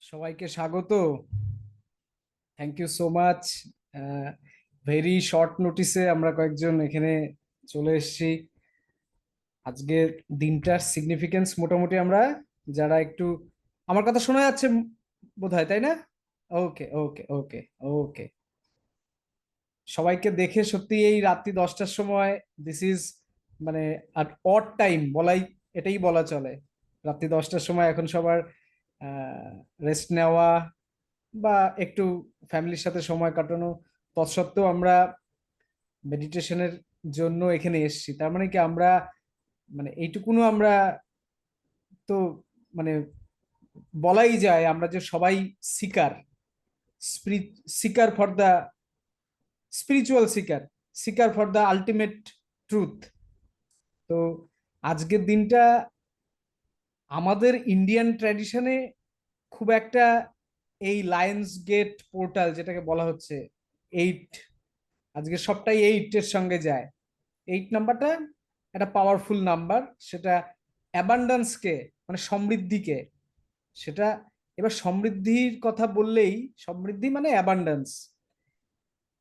সবাইকে স্বাগত। Thank you so much. Very short নোটিসে আমরা কয়েকজন এখানে চলে এসেছি। আজকের দিনটার সিগনিফিকেন্স মোটামুটি আমরা যারা একটু, আমার কথা শোনা যাচ্ছে বোধহয়, তাই না? ওকে ওকে ওকে ওকে। সবাইকে দেখে সত্যি এই রাত্রি 10টার সময়, দিস ইজ মানে অড টাইম বলাই, এটাই বলা চলে। রাত্রি 10টার সময় এখন সবার রেস্ট নেওয়া বা একটু ফ্যামিলির সাথে সময় কাটানো, তৎসত্ত্বেও আমরা মেডিটেশনের জন্য এখানে এসেছি। তার মানে কি আমরা, মানে এইটুকুনো আমরা তো, মানে বলাই যায় আমরা যে সবাই seeker, seeker for the spiritual seeker, seeker for the ultimate truth. তো আজকের দিনটা আমাদের ইন্ডিয়ান ট্র্যাডিশনে খুব একটা, এই লায়ন্স গেট পোর্টাল যেটাকে বলা হচ্ছে, এইট, আজকে সবটাই এইটের সঙ্গে যায়। 8 নাম্বারটা একটা পাওয়ারফুল নাম্বার, সেটা অ্যাবান্ডান্সকে, মানে সমৃদ্ধিকে, সেটা, এবার সমৃদ্ধির কথা বললেই, সমৃদ্ধি মানে অ্যাবান্ডান্স।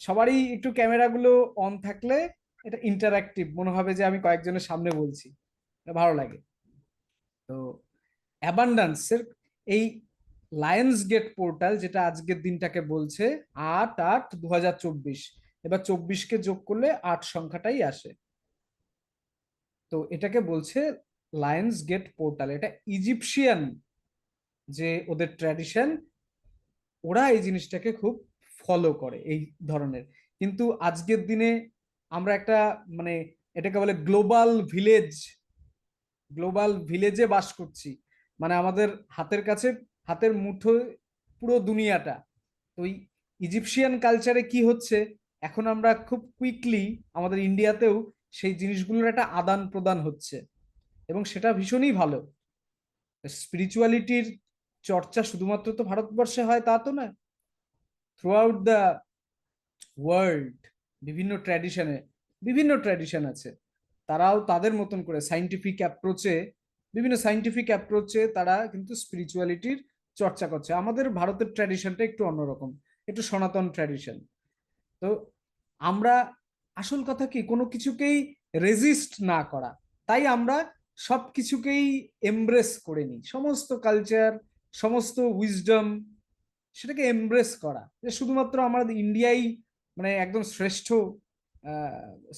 সবারই একটু ক্যামেরাগুলো অন থাকলে এটা ইন্টারাক্টিভ মনে হবে, যে আমি কয়েকজনের সামনে বলছি, এটা ভালো লাগে। তো অ্যাবান্ডান্সের এই লায়ন্স গেট পোর্টাল যেটা আজকের দিনটাকে বলছে, 8/8/2024। এবার 24কে যোগ করলে 8 সংখ্যাটাই আসে। তো এটাকে বলছে লায়ন্স গেট পোর্টাল। এটা ইজিপশিয়ান যে ওদের ট্র্যাডিশন, ওরা এই জিনিসটাকে খুব ফলো করে এই ধরনের। কিন্তু আজকের দিনে আমরা একটা, মানে এটাকে বলে গ্লোবাল ভিলেজ, গ্লোবাল ভিলেজে বাস করছি। মানে আমাদের হাতের কাছে, হাতের মুঠোয় পুরো দুনিয়াটা। তো ওই ইজিপশিয়ান কালচারে কি হচ্ছে, এখন আমরা খুব কুইকলি আমাদের ইন্ডিয়াতেও সেই জিনিসগুলোর একটা আদান প্রদান হচ্ছে, এবং সেটা ভীষণই ভালো। স্পিরিচুয়ালিটির চর্চা শুধুমাত্র তো ভারতবর্ষে হয় তা তো না, থ্রু আউট দ্য ওয়ার্ল্ড বিভিন্ন ট্র্যাডিশন আছে। তারাও তাদের মতন করে সাইন্টিফিক অ্যাপ্রোচে, বিভিন্ন সাইন্টিফিক অ্যাপ্রোচে তারা কিন্তু স্পিরিচুয়ালিটির চর্চা করছে। আমাদের ভারতের ট্র্যাডিশনটা একটু অন্যরকম, একটু সনাতন ট্র্যাডিশন। তো আমরা, আসল কথা কি, কোনো কিছুকেই রেজিস্ট না করা। তাই আমরা সব কিছুকেই এমব্রেস করে নিই, সমস্ত কালচার, সমস্ত উইজডম, সেটাকে এমব্রেস করা, যে শুধুমাত্র আমাদের ইন্ডিয়াই মানে একদম শ্রেষ্ঠ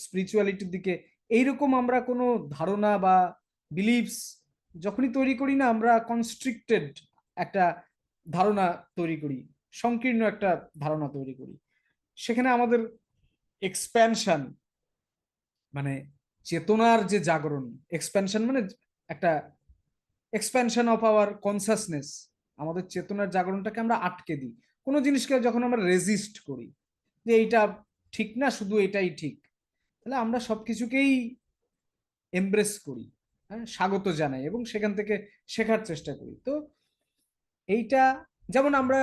স্পিরিচুয়ালিটির দিকে, এইরকম আমরা কোনো ধারণা বা বিলিভস যখনই তৈরি করি না, আমরা কনস্ট্রিক্টেড একটা ধারণা তৈরি করি, সংকীর্ণ একটা ধারণা তৈরি করি। সেখানে আমাদের এক্সপ্যানশন, মানে চেতনার যে জাগরণ, এক্সপ্যানশন মানে একটা এক্সপ্যানশন অফ আওয়ার কনসাসনেস, আমাদের চেতনার জাগরণটাকে আমরা আটকে দিই কোনো জিনিসকে যখন আমরা রেজিস্ট করি, যে এইটা ঠিক না, শুধু এটাই ঠিক। তাহলে আমরা সবকিছুকেই এমব্রেস করি, হ্যাঁ, স্বাগত জানাই এবং সেখান থেকে শেখার চেষ্টা করি। তো এইটা, যেমন আমরা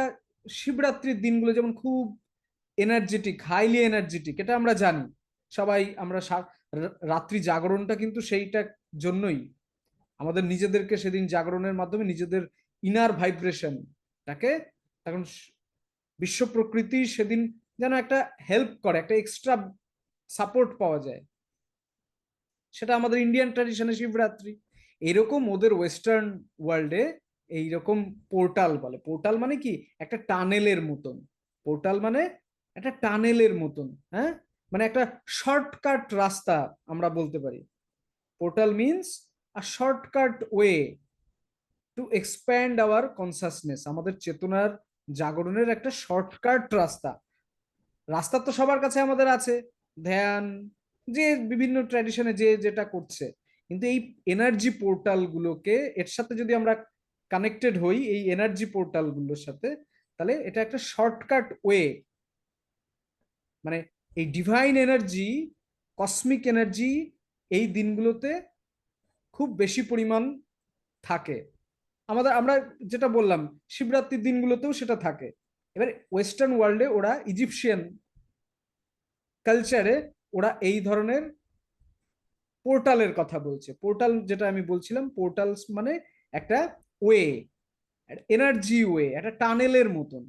শিবরাত্রির দিনগুলো যেমন খুব এনার্জেটিক, হাইলি এনার্জেটিক, এটা আমরা জানি সবাই। আমরা রাত্রি জাগরণটা কিন্তু সেইটার জন্যই, আমাদের নিজেদেরকে সেদিন জাগরণের মাধ্যমে নিজেদের ইনার ভাইব্রেশনটাকে, তখন বিশ্ব প্রকৃতি সেদিন যেন একটা হেল্প করে, একটা এক্সট্রা সাপোর্ট পাওয়া যায়। সেটা আমাদের ইন্ডিয়ান ট্র্যাডিশনে শিবরাত্রি। এরকম ওদের ওয়েস্টার্ন ওয়ার্ল্ডে এইরকম পোর্টাল বলে। পোর্টাল মানে কি, একটা টানেলের মতন। পোর্টাল মানে একটা টানেলের মতন, হ্যাঁ, মানে একটা শর্টকাট রাস্তা আমরা বলতে পারি। Portal means a shortcut way to expand our consciousness, আমাদের চেতনার জাগরণের একটা শর্টকাট রাস্তা। রাস্তা তো সবার কাছে আমাদের আছে, ধ্যান, যে বিভিন্ন ট্র্যাডিশনে যে যেটা করছে। কিন্তু এই এনার্জি পোর্টাল গুলোকে, এর সাথে যদি আমরা কানেক্টেড হই, এই এনার্জি পোর্টাল গুলোর সাথে, তাহলে এটা একটা শর্টকাট ওয়ে। মানে এই ডিভাইন এনার্জি, কসমিক এনার্জি এই দিনগুলোতে খুব বেশি পরিমাণ থাকে। আমাদের, আমরা যেটা বললাম, শিবরাত্রির দিনগুলোতেও সেটা থাকে। এবার ওয়েস্টার্ন ওয়ার্ল্ডে ওরা, ইজিপশিয়ান কালচারে ওরা এই ধরনের পোর্টালের কথা বলছে। পোর্টাল যেটা আমি বলছিলাম, পোর্টালস মানে একটা ওয়ে, এনার্জি ওয়ে, একটা টানেলের মতন।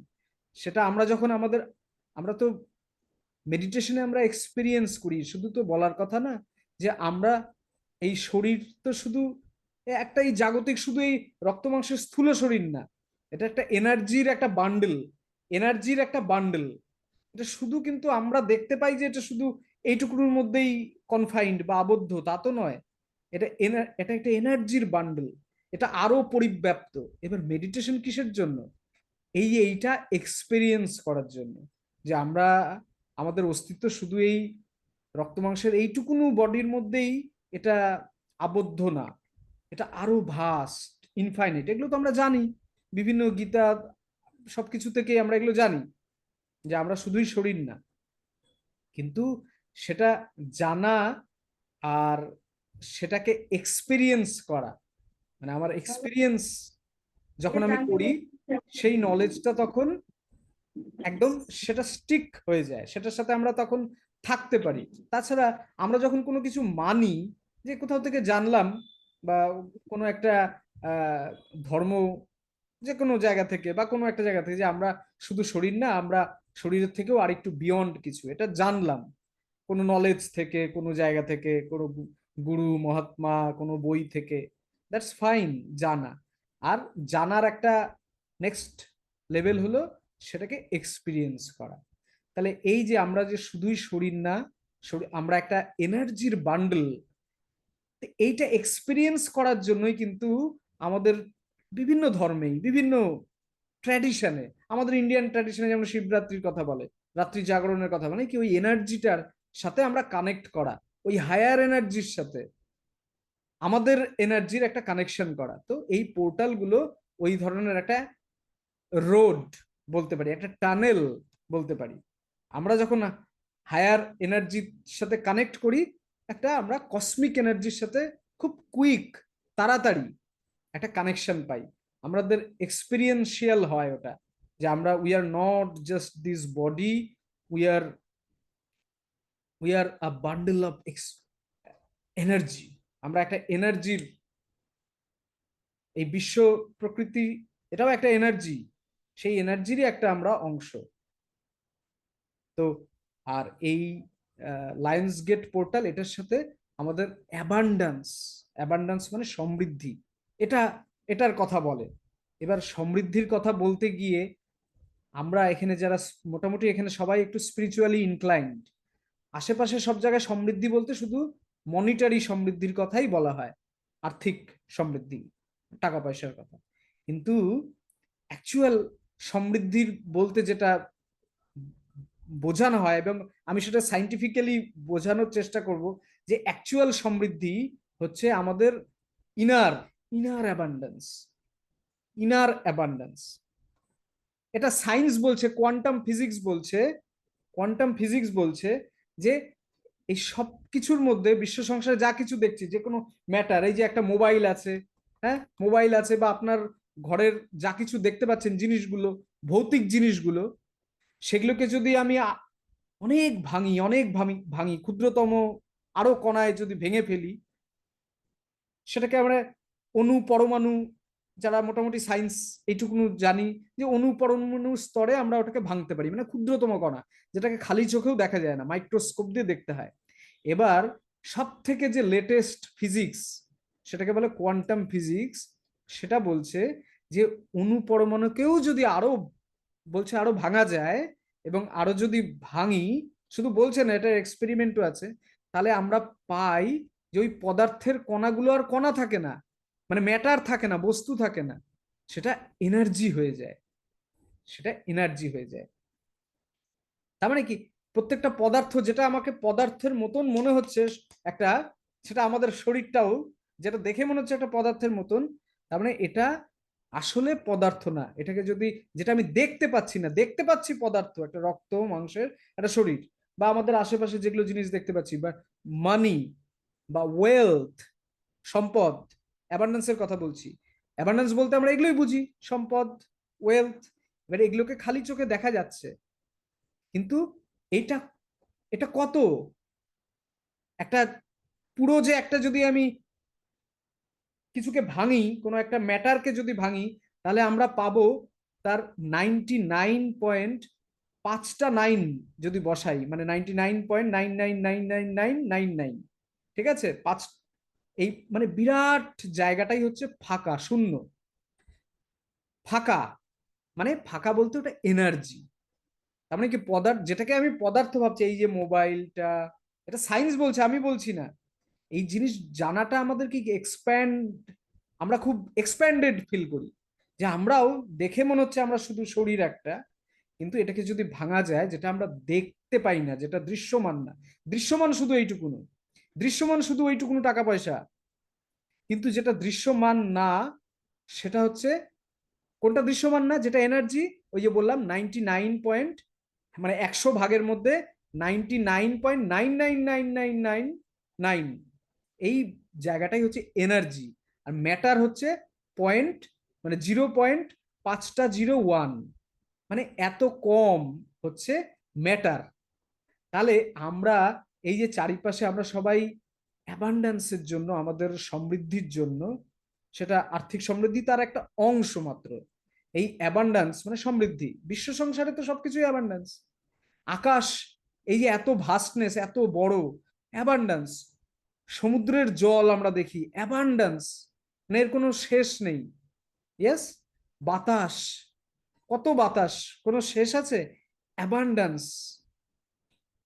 সেটা আমরা যখন আমরা তো মেডিটেশনে আমরা এক্সপিরিয়েন্স করি, শুধু তো বলার কথা না যে আমরা এই শরীর তো শুধু একটা এই জাগতিক শুধু এই রক্ত মাংসের স্থূল শরীর না, এটা একটা এনার্জির একটা বান্ডেল, এনার্জির একটা বান্ডেল। এটা শুধু কিন্তু আমরা দেখতে পাই যে এটা শুধু এইটুকুর মধ্যেই কনফাইন্ড বা আবদ্ধ, তা তো নয়। এটা একটা এনার্জির বান্ডেল, এটা আরো পরিব্যাপ্ত। এবার মেডিটেশন কিসের জন্য? এইটা এক্সপেরিয়েন্স করার জন্য যে আমরা আমাদের অস্তিত্ব শুধু এই রক্ত মাংসের এইটুকুনো বডির মধ্যেই এটা আবদ্ধ না, এটা আরো ভাস্ট, ইনফাইনাইট। এগুলো তো আমরা জানি, বিভিন্ন গীতা সবকিছু থেকে আমরা এগুলো জানি যে আমরা শুধুই শরীর না। কিন্তু সেটা জানা আর সেটাকে এক্সপিরিয়েন্স করা, মানে আমার এক্সপিরিয়েন্স যখন আমি করি, সেই নলেজটা তখন একদম সেটা স্টিক হয়ে যায়, সেটার সাথে আমরা তখন থাকতে পারি। তাছাড়া আমরা যখন কোনো কিছু মানি, যে কোথাও থেকে জানলাম বা কোনো একটা আহ ধর্ম, যে কোনো জায়গা থেকে বা কোনো একটা জায়গা থেকে যে আমরা শুধু শরীর না, আমরা শরীরের থেকেও আরেকটু বিয়ন্ড কিছু, এটা জানলাম কোনো নলেজ থেকে, কোনো জায়গা থেকে, কোনো গুরু মহাত্মা, কোনো বই থেকে, দ্যাটস ফাইন, জানা। আর জানার একটা নেক্সট লেভেল হলো সেটাকে এক্সপিরিয়েন্স করা। তাহলে এই যে আমরা যে শুধুই শরীর না, আমরা একটা এনার্জির বান্ডল, এইটা এক্সপিরিয়েন্স করার জন্যই কিন্তু আমাদের বিভিন্ন ধর্মেই, বিভিন্ন ট্র্যাডিশনে, আমাদের ইন্ডিয়ান ট্র্যাডিশনে যেমন শিবরাত্রির কথা বলে, রাত্রি জাগরণের কথা বলে, কি ওই এনার্জিটার সাথে আমরা কানেক্ট করা, ওই হায়ার এনার্জির সাথে আমাদের এনার্জির একটা কানেকশন করা। তো এই পোর্টালগুলো ওই ধরনের একটা রোড বলতে পারি, একটা টানেল বলতে পারি। আমরা যখন হায়ার এনার্জির সাথে কানেক্ট করি, একটা আমরা কসমিক এনার্জির সাথে খুব কুইক, তাড়াতাড়ি একটা কানেকশন পাই। আমাদের এক্সপিরিয়েন্সিয়াল হয় ওটা, যে আমরা we are not just this body, we are we are a bundle of energy. আমরা একটা এনার্জির, এই বিশ্ব প্রকৃতি এটাও একটা এনার্জি, সেই এনার্জিরই একটা আমরা অংশ। তো আর এই লায়ন্স গেট পোর্টাল, এটার সাথে আমাদের অ্যাবান্ডান্স, অ্যাবান্ডান্স মানে সমৃদ্ধি, এটা এটার কথা বলে। এবার সমৃদ্ধির কথা বলতে গিয়ে আমরা এখানে যারা মোটামুটি এখানে সবাই একটু স্পিরিচুয়ালি ইনক্লাইন্ড, আশেপাশে সব জায়গায় সমৃদ্ধি বলতে শুধু মনিটারি সমৃদ্ধির কথাই বলা হয়, আর্থিক সমৃদ্ধি, টাকা পয়সার কথা। কিন্তু অ্যাকচুয়াল সমৃদ্ধির বলতে যেটা বোঝানো হয়, এবং আমি সেটা সাইন্টিফিক্যালি বোঝানোর চেষ্টা করব, যে অ্যাকচুয়াল সমৃদ্ধি হচ্ছে আমাদের inner inner abundance, inner abundance. এটা সায়েন্স বলছে, কোয়ান্টাম ফিজিক্স বলছে, কোয়ান্টাম ফিজিক্স বলছে যে এই সব কিছুর মধ্যে, বিশ্ব সংসারে যা কিছু দেখছি, যে কোনো ম্যাটার, এই যে একটা মোবাইল আছে, হ্যাঁ মোবাইল আছে, বা আপনার ঘরের যা কিছু দেখতে পাচ্ছেন জিনিসগুলো, ভৌতিক জিনিসগুলো, সেগুলোকে যদি আমি অনেক ভাঙি, অনেক ভাঙি ভাঙি, ক্ষুদ্রতম আরো কণায় যদি ভেঙে ফেলি, সেটাকে আমরা অণু পরমাণু, যারা মোটামুটি সায়েন্স এইটুকু জানি, যে অণু পরমাণু স্তরে আমরা ওটাকে ভাঙতে পারি, মানে ক্ষুদ্রতম কণা, যেটাকে খালি চোখেও দেখা যায় না, মাইক্রোস্কোপ দিয়ে দেখতে হয়। এবার সব থেকে যে লেটেস্ট ফিজিক্স, সেটাকে বলে কোয়ান্টাম ফিজিক্স, সেটা বলছে যে অণু পরমাণুকেও যদি আরো, বলছে আরো ভাঙা যায়, এবং আরো যদি ভাঙি, শুধু বলছে না, এটা এক্সপেরিমেন্টও আছে, তাহলে আমরা পাই যে ওই পদার্থের কণাগুলো আর কণা থাকে না, মানে ম্যাটার থাকে না, বস্তু থাকে না, সেটা এনার্জি হয়ে যায়, সেটা এনার্জি হয়ে যায়। তার মানে কি, প্রত্যেকটা পদার্থ যেটা আমাকে পদার্থের মতন মনে হচ্ছে একটা, সেটা আমাদের শরীরটাও যেটা দেখে মনে হচ্ছে একটা পদার্থের মতন, তার মানে এটা আসলে পদার্থ না। এটাকে যদি, যেটা আমি দেখতে পাচ্ছি না, দেখতে পাচ্ছি পদার্থ, একটা রক্ত মাংসের একটা শরীর, বা আমাদের আশেপাশে যেগুলো জিনিস দেখতে পাচ্ছি, বা মানি বা ওয়েলথ, সম্পদ, অ্যাবান্ডেন্সের কথা বলছি। অ্যাবান্ডেন্স বলতে আমরা এগুলোই বুঝি, সম্পদ, ওয়েলথ। এবার এগুলোকে খালি চোখে দেখা যাচ্ছে, কিন্তু এটা এটা কত, একটা পুরো যে একটা, যদি আমি কিছুকে ভাঙি, কোনো একটা ম্যাটারকে যদি ভাঙি, তাহলে আমরা পাবো তার 99.5 যদি বসাই, মানে 99.9999999, ঠিক আছে, পাঁচ, এই মানে বিরাট জায়গাটাই হচ্ছে ফাঁকা, শূন্য, ফাঁকা। মানে ফাঁকা বলতে ওটা এনার্জি। তার মানে কি পদার্থ, যেটাকে আমি পদার্থ ভাবছি, এই যে মোবাইলটা, এটা সায়েন্স বলছে, আমি বলছি না। এই জিনিস জানাটা আমাদের কি এক্সপ্যান্ড, আমরা খুব এক্সপ্যান্ডেড ফিল করি, যে আমরাও দেখে মনে হচ্ছে আমরা শুধু শরীর একটা, কিন্তু এটাকে যদি ভাঙা যায়, যেটা আমরা দেখতে পাই না, যেটা দৃশ্যমান না, দৃশ্যমান শুধু এইটুকুনো, দৃশ্যমান শুধু ওইটুকুনো টাকা পয়সা, কিন্তু যেটা দৃশ্যমান না সেটা হচ্ছে, কোনটা দৃশ্যমান না, যেটা এনার্জি, ওই যে বললাম 99 মানে 100 ভাগের মধ্যে 99.9999999, এই জায়গাটাই হচ্ছে এনার্জি। আর ম্যাটার হচ্ছে পয়েন্ট, মানে 0.501, মানে এত কম হচ্ছে ম্যাটার। তাহলে আমরা এই যে চারিপাশে আমরা সবাই অ্যাবান্ডান্সের জন্য, আমাদের সমৃদ্ধির জন্য, সেটা আর্থিক সমৃদ্ধি তার একটা অংশ মাত্র, এই অ্যাবান্ডান্স মানে সমৃদ্ধি, বিশ্ব সংসারে তো সবকিছুই অ্যাবান্ডান্স। আকাশ, এই যে এত ভাস্টনেস, এত বড়, অ্যাবান্ডান্স। সমুদ্রের জল আমরা দেখি, অ্যাবান্ডান্স, মানে এর কোনো শেষ নেই। ইয়েস, বাতাস, কত বাতাস, কোনো শেষ আছে? অ্যাবান্ডান্স,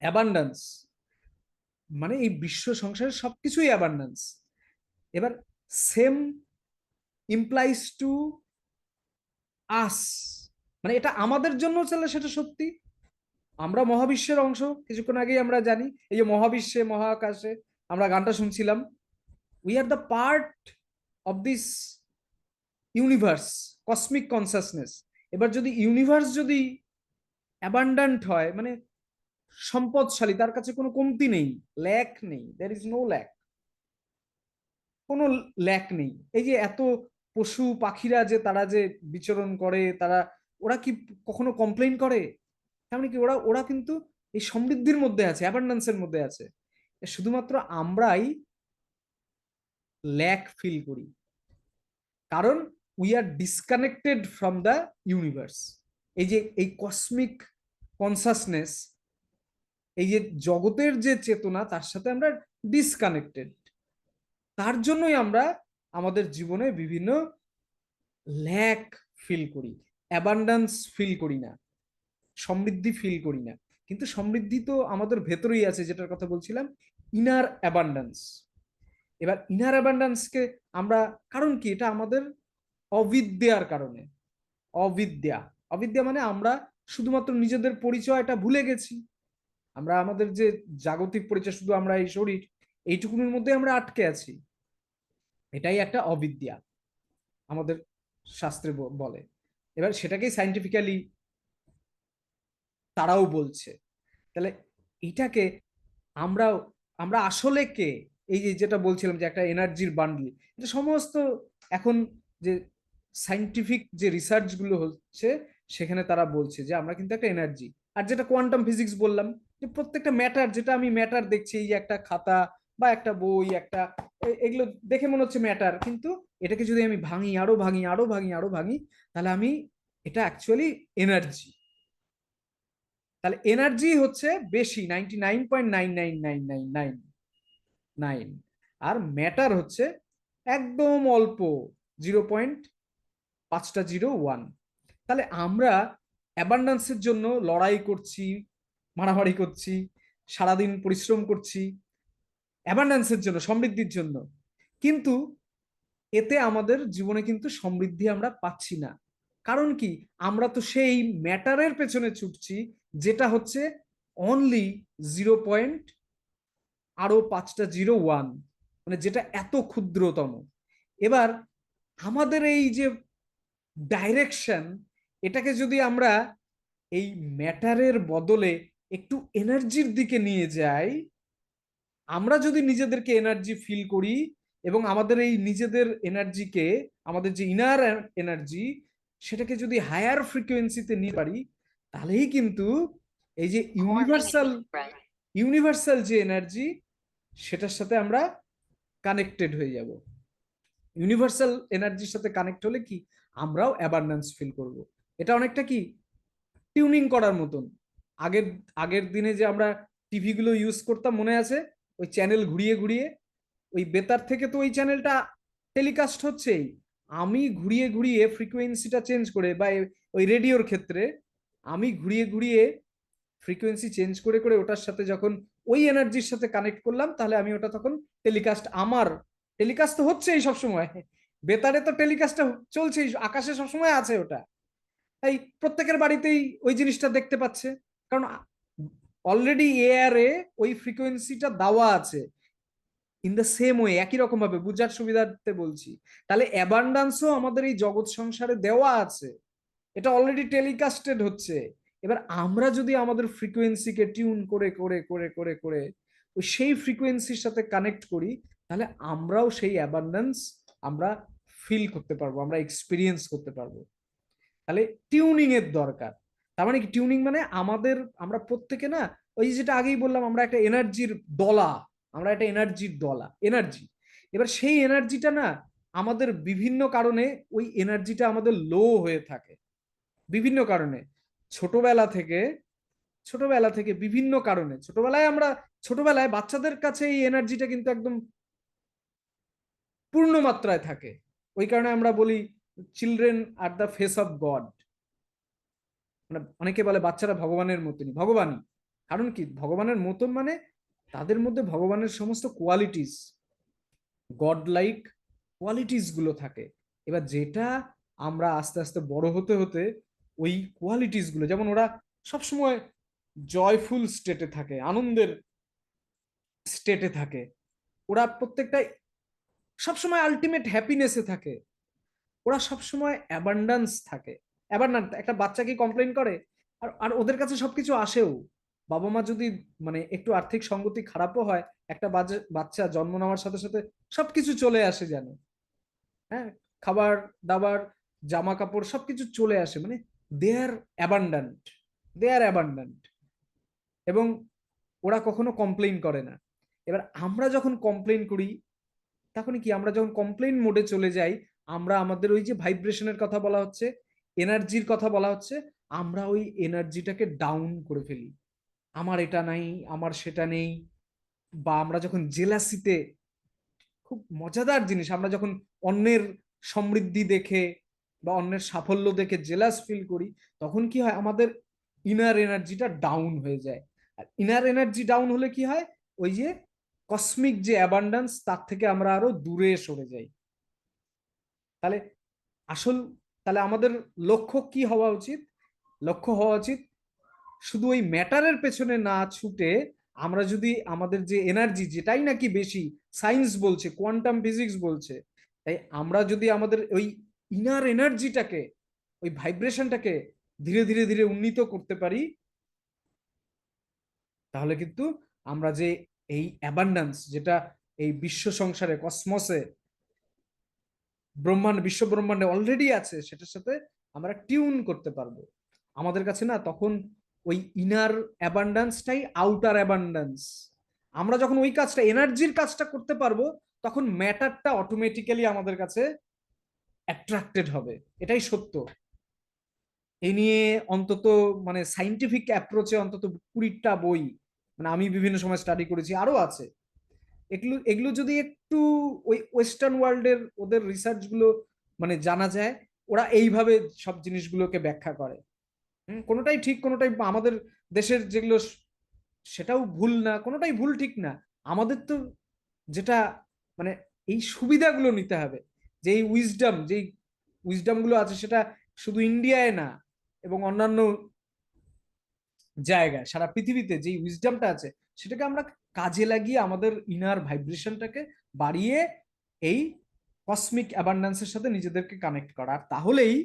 অ্যাবান্ডান্স, মানে এই বিশ্ব সংসারের সবকিছুই অ্যাবান্ডান্স। এবার সেম ইমপ্লাইজ টু আস, মানে এটা আমাদের জন্য চলে, সেটা সত্যি। আমরা মহাবিশ্বের অংশ, কিছুক্ষণ আগেই আমরা জানি, এই যে মহাবিশ্বে, মহাকাশে, আমরা গানটা শুনছিলাম, we are the part of this universe, cosmic consciousness. এবার যদি ইউনিভার্স যদি অ্যাবান্ডান্ট হয়, মানে সম্পদশালী, তার কাছে কোনো কমতি নেই, ল্যাক নেই, দ্যার ইজ নো ল্যাক, কোনো ল্যাক নেই। এই যে এত পশু পাখিরা যে তারা যে বিচরণ করে, তারা, ওরা কি কখনো কমপ্লেইন করে? তার মানে কি ওরা ওরা কিন্তু এই সমৃদ্ধির মধ্যে আছে, অ্যাবান্ডান্সের মধ্যে আছে। শুধুমাত্র আমরাই ল্যাক ফিল করি, কারণ we are disconnected from the universe. এই যে এই কসমিক কনসাসনেস, এই যে জগতের যে চেতনা, তার সাথে আমরা ডিসকানেক্টেড। তার জন্যই আমরা আমাদের জীবনে বিভিন্ন ল্যাক ফিল করি, অ্যাবান্ডান্স ফিল করি না, সমৃদ্ধি ফিল করি না। কিন্তু সমৃদ্ধি তো আমাদের ভেতরেই আছে, যেটার কথা বলছিলাম, ইনার অ্যাবান্ডান্স। এবার ইনার অ্যাবান্ডান্সকে আমরা, কারণ কি, এটা আমাদের অবিদ্যার কারণে। অবিদ্যা, অবিদ্যা মানে আমরা শুধুমাত্র নিজেদের পরিচয়টা ভুলে গেছি। আমরা আমাদের যে জাগতিক পরিচয়, শুধু আমরা এই শরীর, এইটুকুনের মধ্যে আমরা আটকে আছি। এটাই একটা অবিদ্যা, আমাদের শাস্ত্রে বলে। এবার সেটাকেই সাইন্টিফিক্যালি তারাও বলছে। তাহলে এটাকে আমরা, আমরা আসলে কে? এই যে যেটা বলছিলাম, যে একটা এনার্জির বান্ডল, এটা সমস্ত এখন যে সাইন্টিফিক যে রিসার্চ গুলো হচ্ছে, সেখানে তারা বলছে যে আমরা কিন্তু একটা এনার্জি। আর যেটা কোয়ান্টাম ফিজিক্স বললাম, যে প্রত্যেকটা ম্যাটার, যেটা আমি ম্যাটার দেখছি, এই যে একটা খাতা বা একটা বই, একটা, এগুলো দেখে মনে হচ্ছে ম্যাটার, কিন্তু এটাকে যদি আমি ভাঙি, আরো ভাঙি, আরো ভাঙি, আরো ভাঙি, তাহলে আমি, এটা অ্যাকচুয়ালি এনার্জি। তাহলে এনার্জি হচ্ছে বেশি, 99.9999999, আর ম্যাটার হচ্ছে একদম অল্প, 0.501। তাহলে আমরা অ্যাবান্ডান্সের জন্য লড়াই করছি, মারামারি করছি, সারাদিন পরিশ্রম করছি অ্যাবান্ডান্সের জন্য, সমৃদ্ধির জন্য, কিন্তু এতে আমাদের জীবনে কিন্তু সমৃদ্ধি আমরা পাচ্ছি না। কারণ কি, আমরা তো সেই ম্যাটারের পেছনে ছুটছি, যেটা হচ্ছে অনলি 0. আরো 501, মানে যেটা এত ক্ষুদ্রতম। এবার আমাদের এই যে ডাইরেকশন, এটাকে যদি আমরা এই ম্যাটারের বদলে একটু এনার্জির দিকে নিয়ে যাই, আমরা যদি নিজেদেরকে এনার্জি ফিল করি, এবং আমাদের এই নিজেদের এনার্জিকে, আমাদের যে ইনার এনার্জি, সেটাকে যদি হায়ার ফ্রিকোয়েন্সিতে নিতে পারি, তাহলেই কিন্তু এই যে ইউনিভার্সাল, ইউনিভার্সাল যে এনার্জি, সেটার সাথে আমরা কানেক্টেড হয়ে যাব। ইউনিভার্সাল এনার্জির সাথে কানেক্ট হলে কি, আমরাও অ্যাবান্ডেন্স ফিল করব। এটা অনেকটা কি টিউনিং করার মতন। আগের আগের দিনে যে আমরা টিভি গুলো ইউজ করতাম মনে আছে, ওই চ্যানেল ঘুরিয়ে ঘুরিয়ে, ওই বেতার থেকে তো ওই চ্যানেলটা টেলিকাস্ট হচ্ছেই, আমি ঘুরিয়ে ঘুরিয়ে ফ্রিকোয়েন্সিটা চেঞ্জ করে, বা ওই রেডিওর ক্ষেত্রে আমি ঘুরিয়ে ঘুরিয়ে ফ্রিকোয়েন্সি চেঞ্জ করে করে ওটার সাথে যখন ওই এনার্জির সাথে কানেক্ট করলাম, তাহলে আমি ওটা তখন টেলিকাস্ট, আমার টেলিকাস্ট তো হচ্ছেই সবসময়, বেতারে তো টেলিকাস্টটা চলছেই, আকাশে সবসময় আছে ওটা, এই প্রত্যেকের বাড়িতেই ওই জিনিসটা দেখতে পাচ্ছে, কারণ অলরেডি এয়ারে ওই ফ্রিকোয়েন্সিটা দেওয়া আছে। ইন দ্য সেম ওয়ে, একই রকম ভাবে বুঝার সুবিধার্থে বলছি, তাহলে অ্যাবান্ডান্সও আমাদের এই জগৎ সংসারে দেওয়া আছে, এটা অলরেডি টেলিকাস্টেড হচ্ছে। এবার আমরা যদি আমাদের ফ্রিকোয়েন্সিকে টিউন করে করে করে করে করে ওই সেই ফ্রিকোয়েন্সির সাথে কানেক্ট করি, তাহলে আমরাও সেই অ্যাবান্ডেন্স আমরা ফিল করতে পারবো, আমরা এক্সপিরিয়েন্স করতে পারবো। তাহলে টিউনিং এর দরকার। তার মানে কি, টিউনিং মানে আমাদের, আমরা প্রত্যেকে না, ওই যেটা আগেই বললাম, আমরা একটা এনার্জির দলা, আমরা একটা এনার্জির দলা, এনার্জি। এবার সেই এনার্জিটা না আমাদের বিভিন্ন কারণে, ওই এনার্জিটা আমাদের লো হয়ে থাকে বিভিন্ন কারণে, ছোটবেলা থেকে, ছোটবেলা থেকে বিভিন্ন কারণে, ছোটবেলায় আমরা, ছোটবেলায় বাচ্চাদের কাছে এই এনার্জিটা কিন্তু একদম পূর্ণ মাত্রায় থাকে। ওই কারণে আমরা বলি children are the face of god, মানে অনেকে বলে বাচ্চারা ভগবানের মতনই, ভগবানই। কারণ কি, ভগবানের মতন মানে তাদের মধ্যে ভগবানের সমস্ত কোয়ালিটিস, গড লাইক কোয়ালিটিস গুলো থাকে। এবার যেটা আমরা আস্তে আস্তে বড় হতে হতে ওই কোয়ালিটিস গুলো, যেমন ওরা সবসময় জয়ফুল স্টেটে থাকে, আনন্দের স্টেটে থাকে, ওরা প্রত্যেকটা সবসময় আলটিমেট হ্যাপিনেসে থাকে, ওরা সবসময় অ্যাবান্ডান্স থাকে। অ্যাবান্ডান্স, একটা বাচ্চা কি কমপ্লেন করে? আর আর ওদের কাছে সবকিছু আসেও। বাবা মা যদি মানে একটু আর্থিক সঙ্গতি খারাপও হয়, একটা বাচ্চা জন্ম নেওয়ার সাথে সাথে সবকিছু চলে আসে যেন, হ্যাঁ, খাবার দাবার, জামা কাপড় সবকিছু চলে আসে, মানে দে আর অ্যাবান্ডান্ট, দে আর অ্যাবান্ডান্ট। এবং ওরা কখনো কমপ্লেইন করে না। এবার আমরা যখন কমপ্লেইন করি, তখন কি, আমরা যখন কমপ্লেইন মোডে চলে যাই, আমরা আমাদের ওই যে ভাইব্রেশনের কথা বলা হচ্ছে, এনার্জির কথা বলা হচ্ছে, আমরা ওই এনার্জিটাকে ডাউন করে ফেলি। আমার এটা নাই, আমার সেটা নেই। বা আমরা যখন জেলাসিতে, খুব মজাদার জিনিস, আমরা যখন অন্যের সমৃদ্ধি দেখে বা অন্যের সাফল্য দেখে জেলাস ফিল করি, তখন কি হয়, আমাদের ইনার এনার্জিটা ডাউন হয়ে যায়। আর ইনার এনার্জি ডাউন হলে কি হয়, ওই যে কসমিক যে অ্যাবান্ডান্স, তার থেকে আমরা আরো দূরে সরে যাই। তাহলে আসল, তাহলে আমাদের লক্ষ্য কি হওয়া উচিত? লক্ষ্য হওয়া উচিত শুধু ওই ম্যাটারের পেছনে না ছুটে, আমরা যদি আমাদের যে এনার্জি, যেটাই নাকি বেশি সায়েন্স বলছে, কোয়ান্টাম ফিজিক্স বলছে, তাই আমরা যদি আমাদের ওই ইনার এনার্জিটাকে, ওই ভাইব্রেশনটাকে ধীরে ধীরে ধীরে উন্নীত করতে পারি, তাহলে কিন্তু আমরা যে এই অ্যাবান্ডান্স, যেটা এই বিশ্ব সংসারে, কসমসে, ব্রহ্মাণ্ড, বিশ্ব ব্রহ্মাণ্ডে অলরেডি আছে, সেটার সাথে আমরা টিউন করতে পারবো। আমাদের কাছে না তখন ওই ইনার অ্যাবান্ডান্সটাই আউটার অ্যাবান্ডান্স। আমরা যখন ওই কাজটা, এনার্জির কাজটা করতে পারবো, তখন ম্যাটারটা অটোমেটিক্যালি আমাদের কাছে অ্যাট্রাক্টেড হবে। এটাই সত্য। এই নিয়ে অন্তত মানে সাইন্টিফিক অ্যাপ্রোচে অন্তত 20টা বই, মানে আমি বিভিন্ন সময় স্টাডি করেছি, আরো আছে। এগুলো এগুলো যদি একটু ওই ওয়েস্টার্ন ওয়ার্ল্ডের ওদের রিসার্চ গুলো মানে জানা যায়, ওরা এইভাবে সব জিনিসগুলোকে ব্যাখ্যা করে। কোনোটাই ঠিক, কোনোটাই আমাদের দেশের যেগুলো, সেটাও ভুল না, কোনোটাই ভুল ঠিক না। আমাদের তো যেটা মানে এই সুবিধাগুলো নিতে হবে, যে এই উইজডম, যেই উইজডম গুলো আছে, সেটা শুধু ইন্ডিয়ায় না, এবং অন্যান্য জায়গায়, সারা পৃথিবীতে যে উইজডমটা আছে, সেটাকে আমরা কাজে লাগিয়ে আমাদের ইনার ভাইব্রেশনটাকে বাড়িয়ে এই কসমিক অ্যাবান্ডান্সের সাথে নিজেদেরকে কানেক্ট করা। আর তাহলেই,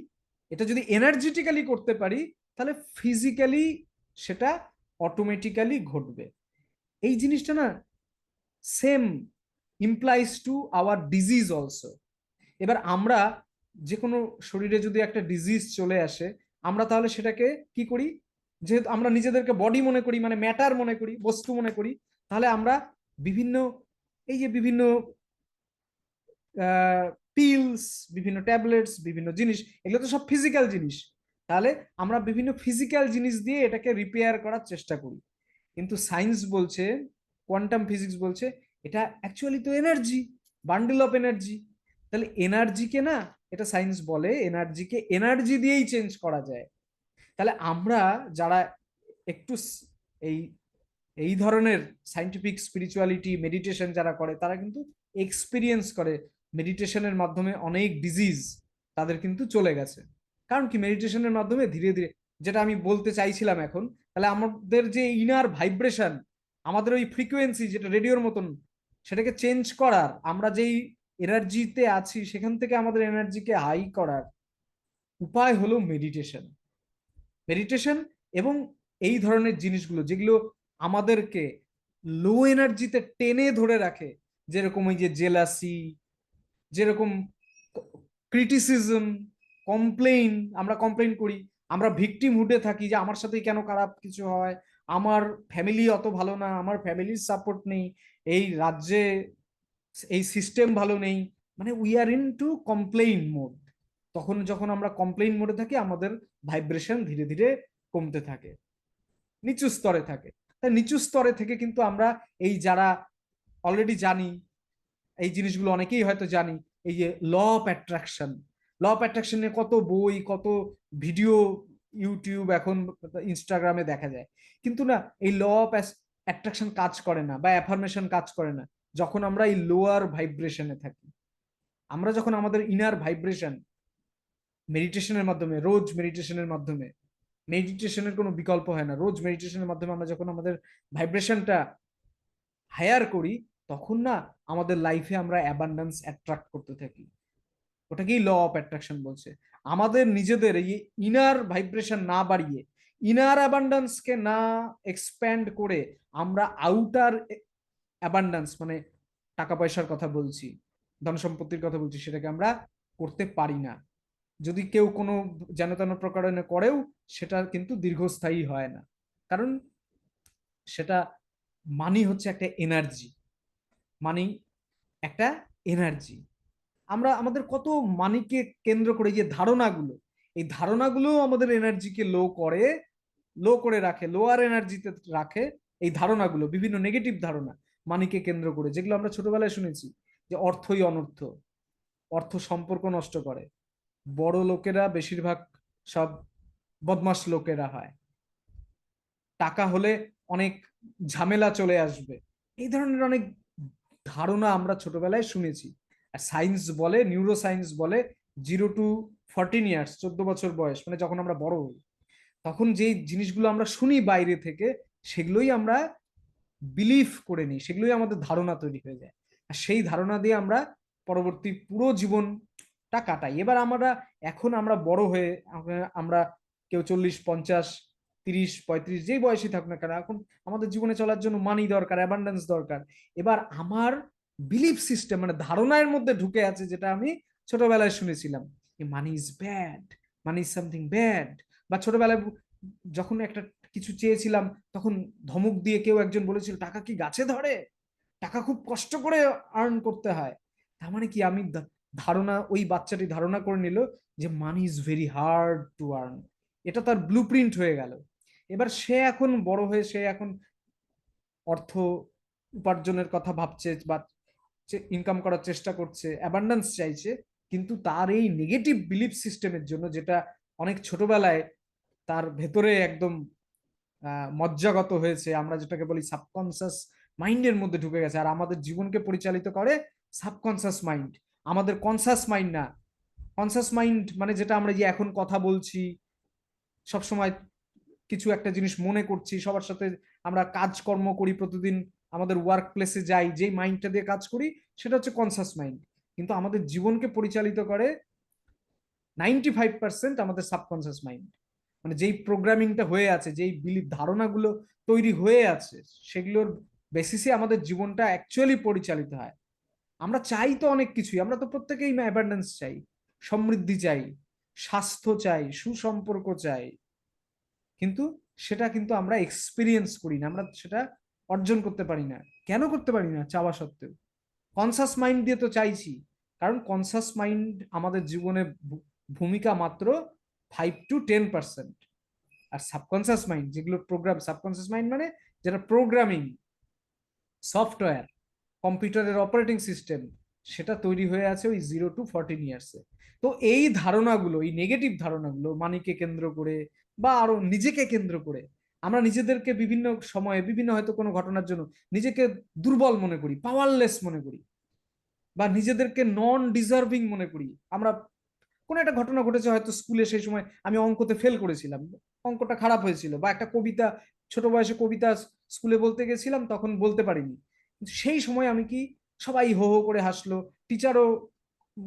এটা যদি এনার্জেটিক্যালি করতে পারি, তাহলে ফিজিক্যালি সেটা অটোমেটিক্যালি ঘটবে। এই জিনিসটা না same implies to our disease also. এবার আমরা যে কোনো শরীরে যদি একটা ডিজিজ চলে আসে, আমরা তাহলে সেটাকে কি করি, যেহেতু আমরা নিজেদেরকে বডি মনে করি, মানে ম্যাটার মনে করি, বস্তু মনে করি, তাহলে আমরা বিভিন্ন, এই যে বিভিন্ন পিলস, বিভিন্ন ট্যাবলেটস, বিভিন্ন জিনিস, এগুলো তো সব ফিজিক্যাল জিনিস। তাহলে আমরা বিভিন্ন ফিজিক্যাল জিনিস দিয়ে এটাকে রিপেয়ার করার চেষ্টা করি। কিন্তু সায়েন্স বলছে, কোয়ান্টাম ফিজিক্স বলছে, এটা অ্যাকচুয়ালি তো এনার্জি, বান্ডেল অফ এনার্জি। তাহলে এনার্জিকে না, এটা সায়েন্স বলে এনার্জিকে এনার্জি দিয়েই চেঞ্জ করা যায়। তাহলে আমরা যারা একটু এই এই ধরনের সাইন্টিফিক স্পিরিচুয়ালিটি মেডিটেশন যারা করে, তারা কিন্তু এক্সপিরিয়েন্স করে মেডিটেশনের মাধ্যমে অনেক ডিজিজ তাদের কিন্তু চলে গেছে। কারণ কি, মেডিটেশনের মাধ্যমে ধীরে ধীরে, যেটা আমি বলতে চাইছিলাম এখন, তাহলে আমাদের যে ইনার ভাইব্রেশন, আমাদের ওই ফ্রিকোয়েন্সি যেটা রেডিওর মতন, সেটাকে চেঞ্জ করার, আমরা যেই এনার্জিতে আছি সেখান থেকে আমাদের এনার্জিকে হাই করার উপায় হলো মেডিটেশন। মেডিটেশন এবং এই ধরনের জিনিসগুলো যেগুলো আমাদেরকে লো এনার্জিতে টেনে ধরে রাখে, যেরকম ওই যে জেলাসি, যেরকম ক্রিটিসিজম, কমপ্লেইন, আমরা কমপ্লেইন করি, আমরা ভিকটিম হুডে থাকি যে আমার সাথেই কেন খারাপ কিছু হয়, আমার ফ্যামিলি অত ভালো না, আমার ফ্যামিলির সাপোর্ট নেই, এই রাজ্যে এই সিস্টেম ভালো নেই, মানে we are into complain mode. তখন যখন আমরা কমপ্লেইন মোডে থাকি, আমাদের ভাইব্রেশন ধীরে ধীরে কমতে থাকে, নিচু স্তরে থাকে। তাই নিচু স্তরে থেকে কিন্তু আমরা, এই যারা অলরেডি জানি এই জিনিসগুলো, অনেকেই হয়তো জানি, এই যে law of attraction, law of অ্যাট্রাকশনে কত বই, কত ভিডিও ইউটিউব, এখন ইনস্টাগ্রামে দেখা যায়। কিন্তু না, এই ল অফ অ্যাট্রাকশন কাজ করে না, বা অ্যাফার্মেশন কাজ করে না যখন আমরা এই লোয়ার ভাইব্রেশনে থাকি। আমরা যখন আমাদের ইনার ভাইব্রেশন মেডিটেশনের মাধ্যমে, রোজ মেডিটেশনের মাধ্যমে, মেডিটেশনের কোনো বিকল্প হয় না, রোজ মেডিটেশনের মাধ্যমে আমরা যখন আমাদের ভাইব্রেশনটা হায়ার করি, তখন না আমাদের লাইফে আমরা অ্যাবান্ডেন্স অ্যাট্রাক্ট করতে থাকি। ওটাকেই ল অফ অ্যাট্রাকশন বলছে। আমাদের নিজেদের এই ইনার ভাইব্রেশন না বাড়িয়ে, ইনার অ্যাবান্ডেন্সকে না এক্সপ্যান্ড করে, আমরা আউটার অ্যাবান্ডেন্স, মানে টাকা পয়সার কথা বলছি, ধন সম্পত্তির কথা বলছি, সেটাকে আমরা করতে পারি না। যদি কেউ কোনো যেন তেন প্রকারে করেও, সেটা কিন্তু দীর্ঘস্থায়ী হয় না। কারণ সেটা, মানি হচ্ছে একটা এনার্জি, মানি একটা এনার্জি। আমরা আমাদের কত মানিকে কেন্দ্র করে যে ধারণাগুলো, এই ধারণাগুলো আমাদের এনার্জিকে লো করে রাখে, লোয়ার এনার্জিতে রাখে। এই ধারণাগুলো বিভিন্ন নেগেটিভ ধারণা, মানিকে কেন্দ্র করে, যেগুলো আমরা ছোটবেলায় শুনেছি, যে অর্থই অনর্থ, অর্থ সম্পর্ক নষ্ট করে, বড় লোকেরা বেশিরভাগ সব বদমাশ লোকেরা হয়, টাকা হলে অনেক ঝামেলা চলে আসবে, এই ধরনের অনেক ধারণা আমরা ছোটবেলায় শুনেছি। আর সায়েন্স বলে, নিউরো সায়েন্স বলে, 0 to 14 ইয়ার্স, 14 বছর বয়স, মানে যখন আমরা বড় হই, তখন যে জিনিসগুলো আমরা শুনি বাইরে থেকে, সেগুলোই আমরা বিলিভ করে নিই, সেগুলোই আমাদের ধারণা তৈরি হয়ে যায়। আর সেই ধারণা দিয়ে আমরা পরবর্তী পুরো জীবনটা কাটাই। এবার আমরা, এখন আমরা বড় হয়ে, আমরা কেউ 40, 50, 30, 35, যেই বয়সী থাকুক না কেন, এখন আমাদের জীবনে চলার জন্য মানি দরকার, অ্যাবান্ডেন্স দরকার। এবার আমার বিলিফ সিস্টেম, মানে ধারণার মধ্যে ঢুকে আছে, যেটা আমি ছোটবেলায় শুনেছিলাম, money is bad, money is something bad. বা ছোটবেলায় যখন একটা কিছু চেয়েছিলাম, তখন ধমক দিয়ে কেউ একজন বলেছিল, টাকা কি গাছে ধরে, টাকা খুব কষ্ট করে আর্ন করতে হয়। তার মানে কি, আমি ধারণা, ওই বাচ্চাটি ধারণা করে নিল যে money is very hard to earn, এটা তার ব্লু প্রিন্ট হয়ে গেল। এবার সে এখন বড় হয়ে, সে এখন অর্থ উপার্জনের কথা ভাবছে, বা ইনকাম করার চেষ্টা করছে, অ্যাবান্ডেন্স চাইছে, কিন্তু তার এই নেগেটিভ বিলিফ সিস্টেমের জন্য, যেটা অনেক ছোটবেলায় তার ভেতরে একদম মজ্জাগত হয়েছে, আমরা যেটাকে বলি সাবকনসিয়াস মাইন্ডের মধ্যে ঢুকে গেছে। আর আমাদের জীবনকে পরিচালিত করে সাবকনসিয়াস মাইন্ড, আমাদের কনসাস মাইন্ড না। কনসাস মাইন্ড মানে যেটা আমরা যে এখন কথা বলছি, সব সময় কিছু একটা জিনিস মনে করছি, সবার সাথে আমরা কাজকর্ম করি, প্রতিদিন আমাদের ওয়ার্ক প্লেসে যাই, যেই মাইন্ডটা দিয়ে কাজ করি, সেটা হচ্ছে কনসাস মাইন্ড। কিন্তু আমাদের জীবনকে পরিচালিত করে 95% আমাদের সাবকনসিয়াস মাইন্ড। মানে যেই প্রোগ্রামিংটা হয়ে আছে, যেই বিলিভ ধারণাগুলো তৈরি হয়ে আছে, সেগুলোর বেসিসে আমাদের জীবনটা অ্যাকচুয়ালি পরিচালিত হয়। আমরা চাই তো অনেক কিছুই, আমরা তো প্রত্যেকেই অ্যাবান্ডেন্স চাই, সমৃদ্ধি চাই, স্বাস্থ্য চাই, সুসম্পর্ক চাই, কিন্তু সেটা কিন্তু আমরা এক্সপিরিয়েন্স করি না, আমরা সেটা অর্জন করতে পারি না। কেন করতে পারি না চাওয়া সত্ত্বেও? কনসাস মাইন্ড দিয়ে তো চাইছি, কারণ কনসাস মাইন্ড আমাদের জীবনে ভূমিকা মাত্র 5 to 10%। আর সাবকনসিয়াস মাইন্ড যেগুলো প্রোগ্রাম, সাবকনসিয়াস মাইন্ড মানে যেটা প্রোগ্রামিং সফটওয়্যার, কম্পিউটারের অপারেটিং সিস্টেম, সেটা তৈরি হয়ে আছে ওই 0 to 14 ইয়ার্সে। তো এই ধারণাগুলো, এই নেগেটিভ ধারণাগুলো মানিকে কেন্দ্র করে বা আরো নিজেকে কেন্দ্র করে আমরা নিজেদেরকে বিভিন্ন সময়ে বিভিন্ন হয়তো কোনো ঘটনার জন্য নিজেকে দুর্বল মনে করি, পাওয়ারলেস মনে করি, বা নিজেদেরকে নন ডিজার্ভিং মনে করি আমরা। কোনো একটা ঘটনা ঘটেছে হয়তো স্কুলে, সেই সময় আমি অঙ্কতে ফেল করেছিলাম, অঙ্কটা খারাপ হয়েছিল, বা একটা কবিতা, ছোট বয়সে কবিতা স্কুলে বলতে গেছিলাম, তখন বলতে পারিনি। কিন্তু সেই সময় আমি কি, সবাই হো হো করে হাসলো, টিচারও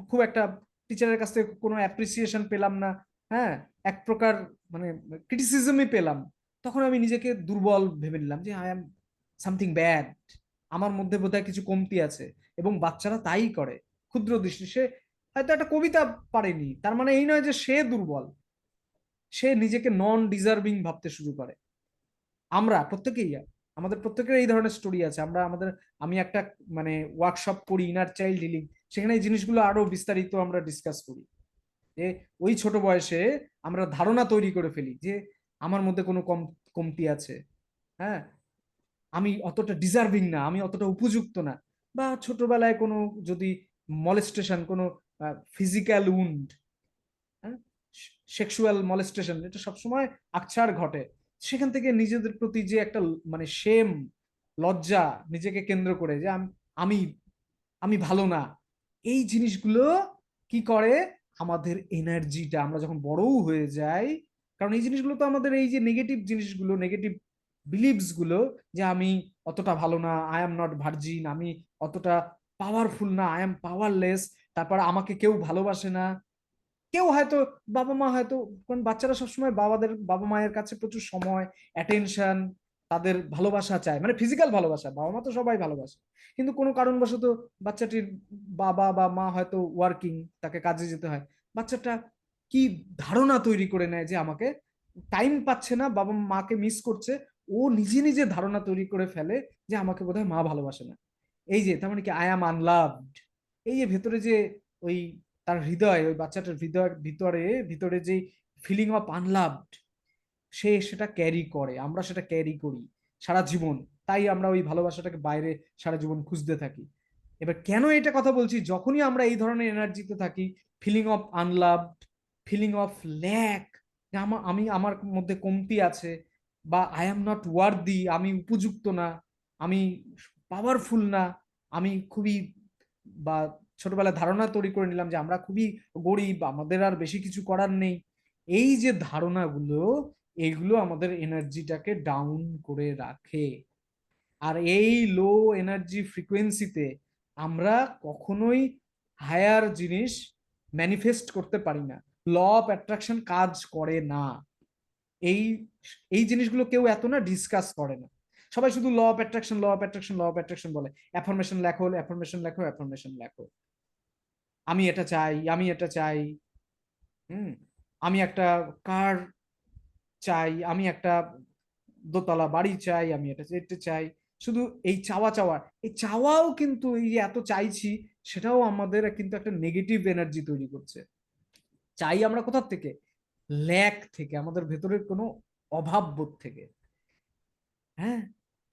খুব একটা, টিচারের কাছ থেকে কোনো অ্যাপ্রিসিয়েশন পেলাম না, হ্যাঁ, এক প্রকার মানে ক্রিটিসিজমই পেলাম। তখন আমি নিজেকে দুর্বল ভেবে নিলাম যে আই এম সামথিং ব্যাড, আমার মধ্যে বোধহয় কিছু কমতি আছে। এবং বাচ্চারা তাই করে ক্ষুদ্র দৃষ্টি। সে হয়তো একটা কবিতা পারেনি, তার মানে এই নয় যে সে দুর্বল, সে নিজেকে নন ডিজার্ভিং ভাবতে শুরু করে। আমরা প্রত্যেকেই, আমাদের প্রত্যেকের এই ধরনের স্টোরি আছে। আমরা আমাদের, আমি একটা মানে ওয়ার্কশপ করি ইনার চাইল্ড হিলিং, সেখানে এই জিনিসগুলো আরো বিস্তারিত আমরা ডিসকাস করি। যে ওই ছোট বয়সে আমরা ধারণা তৈরি করে ফেলি যে আমার মধ্যে কোনো কমতি আছে, হ্যাঁ, আমি অতটা ডিজার্ভিং না, আমি অতটা উপযুক্ত না। বা ছোটবেলায় কোনো যদি মলেস্টেশন, কোনো ফিজিক্যাল উন্ড, সেক্সুয়াল মলেস্টেশন, এটা সবসময় আকছার ঘটে। সেখান থেকে নিজেদের প্রতি যে একটা মানে শেম, লজ্জা, নিজেকে কেন্দ্র করে যে আমি আমি ভালো না, এই জিনিসগুলো কি করে আমাদের এনার্জিটা, আমরা যখন বড়ও হয়ে যাই, কারণ এই জিনিসগুলো তো আমাদের, এই যে নেগেটিভ জিনিসগুলো, নেগেটিভ বিলিভস গুলো, যে আমি অতটা ভালো না, আই এম নট ভার্জিন, আমি অতটা পাওয়ারফুল না, আই এম পাওয়ারলেস, তারপর আমাকে কেউ ভালোবাসে না, কেউ হয়তো, বাবা মা হয়তো, কারণ বাচ্চারা সবসময় বাবা মায়ের কাছে প্রচুর সময়, অ্যাটেনশন, তাদের ভালোবাসা চায়, মানে ফিজিক্যাল ভালোবাসা, বাবা মা তো সবাই ভালোবাসে। কিন্তু কোনো কারণবশত বাচ্চাটির বাবা বা মা হয়তো ওয়ার্কিং, তাকে কাজে যেতে হয়, বাচ্চাটা কি ধারণা তৈরি করে নেয় যে আমাকে টাইম পাচ্ছে না, বাবা মাকে মিস করছে, ও নিজে নিজে ধারণা তৈরি করে ফেলে যে আমাকে বোধহয় মা ভালোবাসে না। এই যে তার মানে কি, আই অ্যাম আনলাভড। এই যে ভেতরে যে ওই তার হৃদয়, ওই বাচ্চাটার হৃদয়ের ভিতরে ভিতরে যে ফিলিং অফ আনলাভড, সে সেটা ক্যারি করে, আমরা সেটা ক্যারি করি সারা জীবন। তাই আমরা ওই ভালোবাসাটাকে বাইরে সারা জীবন খুঁজতে থাকি। এবার কেন এটা কথা বলছি, যখনই আমরা এই ধরনের এনার্জিতে থাকি, feeling of unloved, feeling of lack, আমি আমার মধ্যে কমতি আছে, বা আই এম নট ওয়ার্দি, আমি উপযুক্ত না, আমি পাওয়ারফুল না, আমি খুবই, বা ছোটবেলায় ধারণা তৈরি করে নিলাম যে আমরা খুবই গরিব, আমাদের আর বেশি কিছু করার নেই, এই যে ধারণাগুলো, এইগুলো আমাদের এনার্জিটাকে ডাউন করে রাখে। আর এই লো এনার্জি ফ্রিকোয়েন্সিতে আমরা কখনোই হায়ার জিনিস ম্যানিফেস্ট করতে পারি না, ল অফ অ্যাট্রাকশন কাজ করে না। এই এই জিনিসগুলো কেউ এত না ডিসকাস করে না, সবাই শুধু law of attraction, law of attraction, law of attraction বলে, অ্যাফার্মেশন লেখো, অ্যাফার্মেশন লেখো, অ্যাফার্মেশন লেখো, আমি এটা চাই, আমি এটা চাই, হুম, আমি একটা কার চাই, আমি একটা দোতলা বাড়ি চাই, আমি এটা এটা চাই। শুধু এই চাওয়া চাওয়া, এই চাওয়াও কিন্তু, এই যে এত চাইছি, সেটাও আমাদের কিন্তু একটা নেগেটিভ এনার্জি তৈরি করছে। চাই আমরা কোথার থেকে, ল্যাক থেকে, আমাদের ভেতরের কোনো অভাব বোধ থেকে। হ্যাঁ,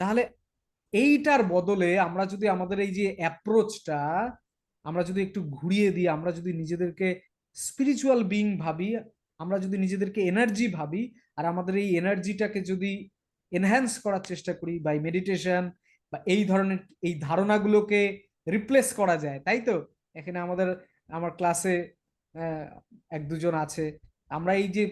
তাহলে এইটার বদলে আমরা যদি আমাদের এই যে অ্যাপ্রোচটা আমরা যদি একটু ঘুরিয়ে দিই, আমরা যদি নিজেদেরকে স্পিরিচুয়াল বিং ভাবি, আমরা যদি নিজেদেরকে এনার্জি ভাবি, আর আমাদের এই এনার্জিটাকে যদি এনহ্যান্স করার চেষ্টা করি বাই মেডিটেশন, বা এই ধরনের এই ধারণাগুলোকে রিপ্লেস করা যায়, তাই তো। এখানে আমার ক্লাসে এক দুজন আছে, আমরা এই যে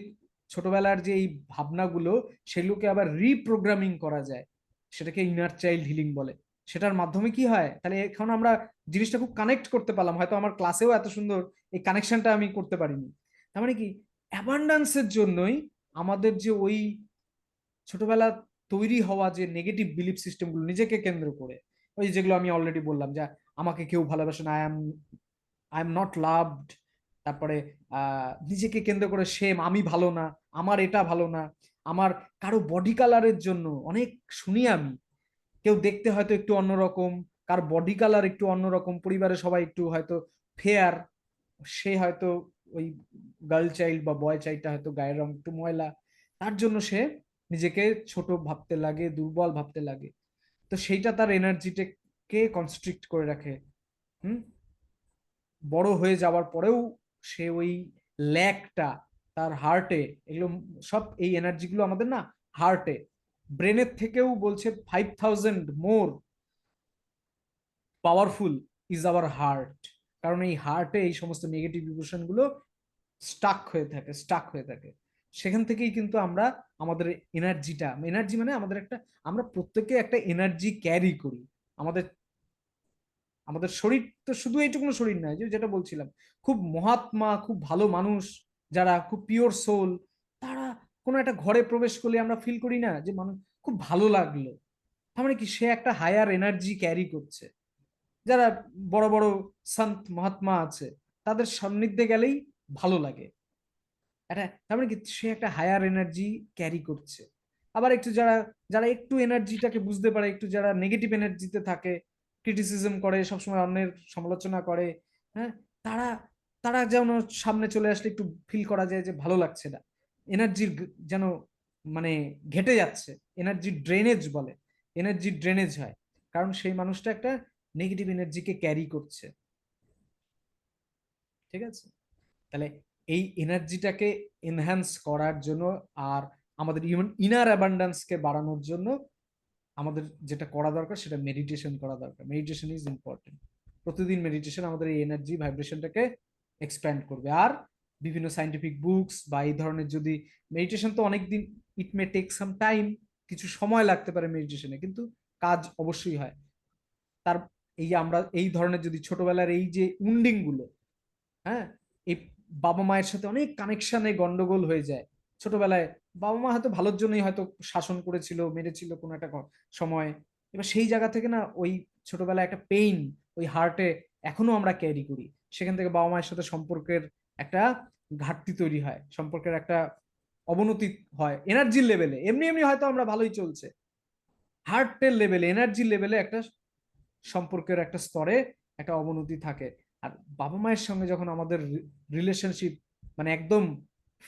ছোটবেলার যে এই ভাবনাগুলো, সেগুলোকে আবার রিপ্রোগ্রামিং করা যায়, সেটাকে ইনার চাইল্ড হিলিং বলে। সেটার মাধ্যমে কি হয়, তাহলে এখন আমরা জিনিসটা খুব কানেক্ট করতে পারলাম, হয়তো আমার ক্লাসেও এত সুন্দর এই কানেকশনটা আমি করতে পারিনি। তার মানে কি, অ্যাবান্ডান্সের জন্যই আমাদের যে ওই ছোটবেলা তৈরি হওয়া যে নেগেটিভ বিলিফ সিস্টেমগুলো নিজেকে কেন্দ্র করে, ওই যেগুলো আমি অলরেডি বললাম, যে আমাকে কেউ ভালোবাসে না, আই এম নট লাভড, তারপরে নিজেকে কেন্দ্র করে সেম, আমি ভালো না, আমার এটা ভালো না, আমার কারো বডি কালারের জন্য অনেক শুনি আমি, কেউ দেখতে হয়তো একটু অন্যরকম, কার বডি কালার একটু অন্যরকম, পরিবারের সবাই একটু হয়তো ফেয়ার, সে হয়তো ওই গার্ল চাইল্ড বা বয় চাইল্ডটা হয়তো গায়ের রং একটু ময়লা, তার জন্য সে নিজেকে ছোট ভাবতে লাগে, দুর্বল ভাবতে লাগে। তো সেইটা তার এনার্জিটাকে কনস্ট্রিক্ট করে রাখে। হুম। বড় হয়ে যাওয়ার পরেও সে ওই ল্যাকটা তার হার্টে, এগুলো সব এই এনার্জিগুলো আমাদের না হার্টে, ব্রেনের থেকেও বলছে 5000 more powerful is our heart. কারণ এই হার্টে এই সমস্ত নেগেটিভ ইমোশন গুলো স্টাক হয়ে থাকে। সেখান থেকেই কিন্তু আমরা আমাদের এনার্জিটা, এনার্জি মানে আমাদের একটা, আমরা প্রত্যেকে একটা এনার্জি ক্যারি করি। আমাদের আমাদের শরীর তো শুধু এইটুকুনো শরীর নয়, যে যেটা বলছিলাম, খুব মহাত্মা, খুব ভালো মানুষ, যারা খুব পিওর সোল, তারা কোনো একটা ঘরে প্রবেশ করলে আমরা ফিল করি না যে মানুষ খুব ভালো লাগলো, তার মানে কি সে একটা হায়ার এনার্জি ক্যারি করছে। যারা বড় বড় সন্ত মহাত্মা আছে, তাদের সান্নিধ্যে গেলেই ভালো লাগে। এটা তার মানে কি সে একটা হায়ার এনার্জি ক্যারি করছে। আবার একটু যারা, যারা একটু এনার্জিটাকে বুঝতে পারে, একটু যারা নেগেটিভ এনার্জিতে থাকে, ক্রিটিসিজম করে, সবসময় অন্যের সমালোচনা করে, হ্যাঁ, তারা তারা যেন সামনে চলে আসলে একটু ফিল করা যায় যে ভালো লাগছে না, এনার্জির যেন মানে ঘেটে যাচ্ছে, এনার্জি ড্রেনেজ বলে, এনার্জি ড্রেনেজ হয়, কারণ সেই মানুষটা একটা নেগেটিভ এনার্জিকে ক্যারি করছে। ঠিক আছে, তাহলে এই এনার্জিটাকে এনহ্যান্স করার জন্য আর আমাদের ইনার অ্যাবান্ডান্সকে বাড়ানোর জন্য আমাদের যেটা করা দরকার সেটা মেডিটেশন করা দরকার। Meditation is important. প্রতিদিন মেডিটেশন আমাদের এই এনার্জি ভাইব্রেশনটাকে এক্সপ্যান্ড করবে। আর বিভিন্ন সাইন্টিফিক বুকস বা এই ধরনের, যদি মেডিটেশন তো অনেক দিন, ইট মে টেক সাম টাইম, কিছু সময় লাগতে পারে মেডিটেশনে, কিন্তু কাজ অবশ্যই হয়। তার এই আমরা এই ধরনের যদি ছোটবেলার এই যে উন্ডিং গুলো, হ্যাঁ, এই বাবা মায়ের সাথে অনেক কানেকশনে গন্ডগোল হয়ে যায় ছোটবেলায়। বাবা মা হয়তো ভালোর জন্যই হয়তো শাসন করেছিল, মেরেছিল কোনো একটা সময়, এবার সেই জায়গা থেকে না ওই ছোটবেলায় একটা পেইন ওই হার্টে এখনো আমরা ক্যারি করি। সেখান থেকে বাবা মায়ের সাথে সম্পর্কের একটা ঘাটতি তৈরি হয়, সম্পর্কের একটা অবনতি হয় এনার্জির লেভেলে। এমনি এমনি হয়তো আমরা ভালোই চলছে, হার্টের লেভেলে, এনার্জি লেভেলে একটা সম্পর্কের একটা স্তরে একটা অবনতি থাকে। আর বাবা মায়ের সঙ্গে যখন আমাদের রিলেশনশিপ মানে একদম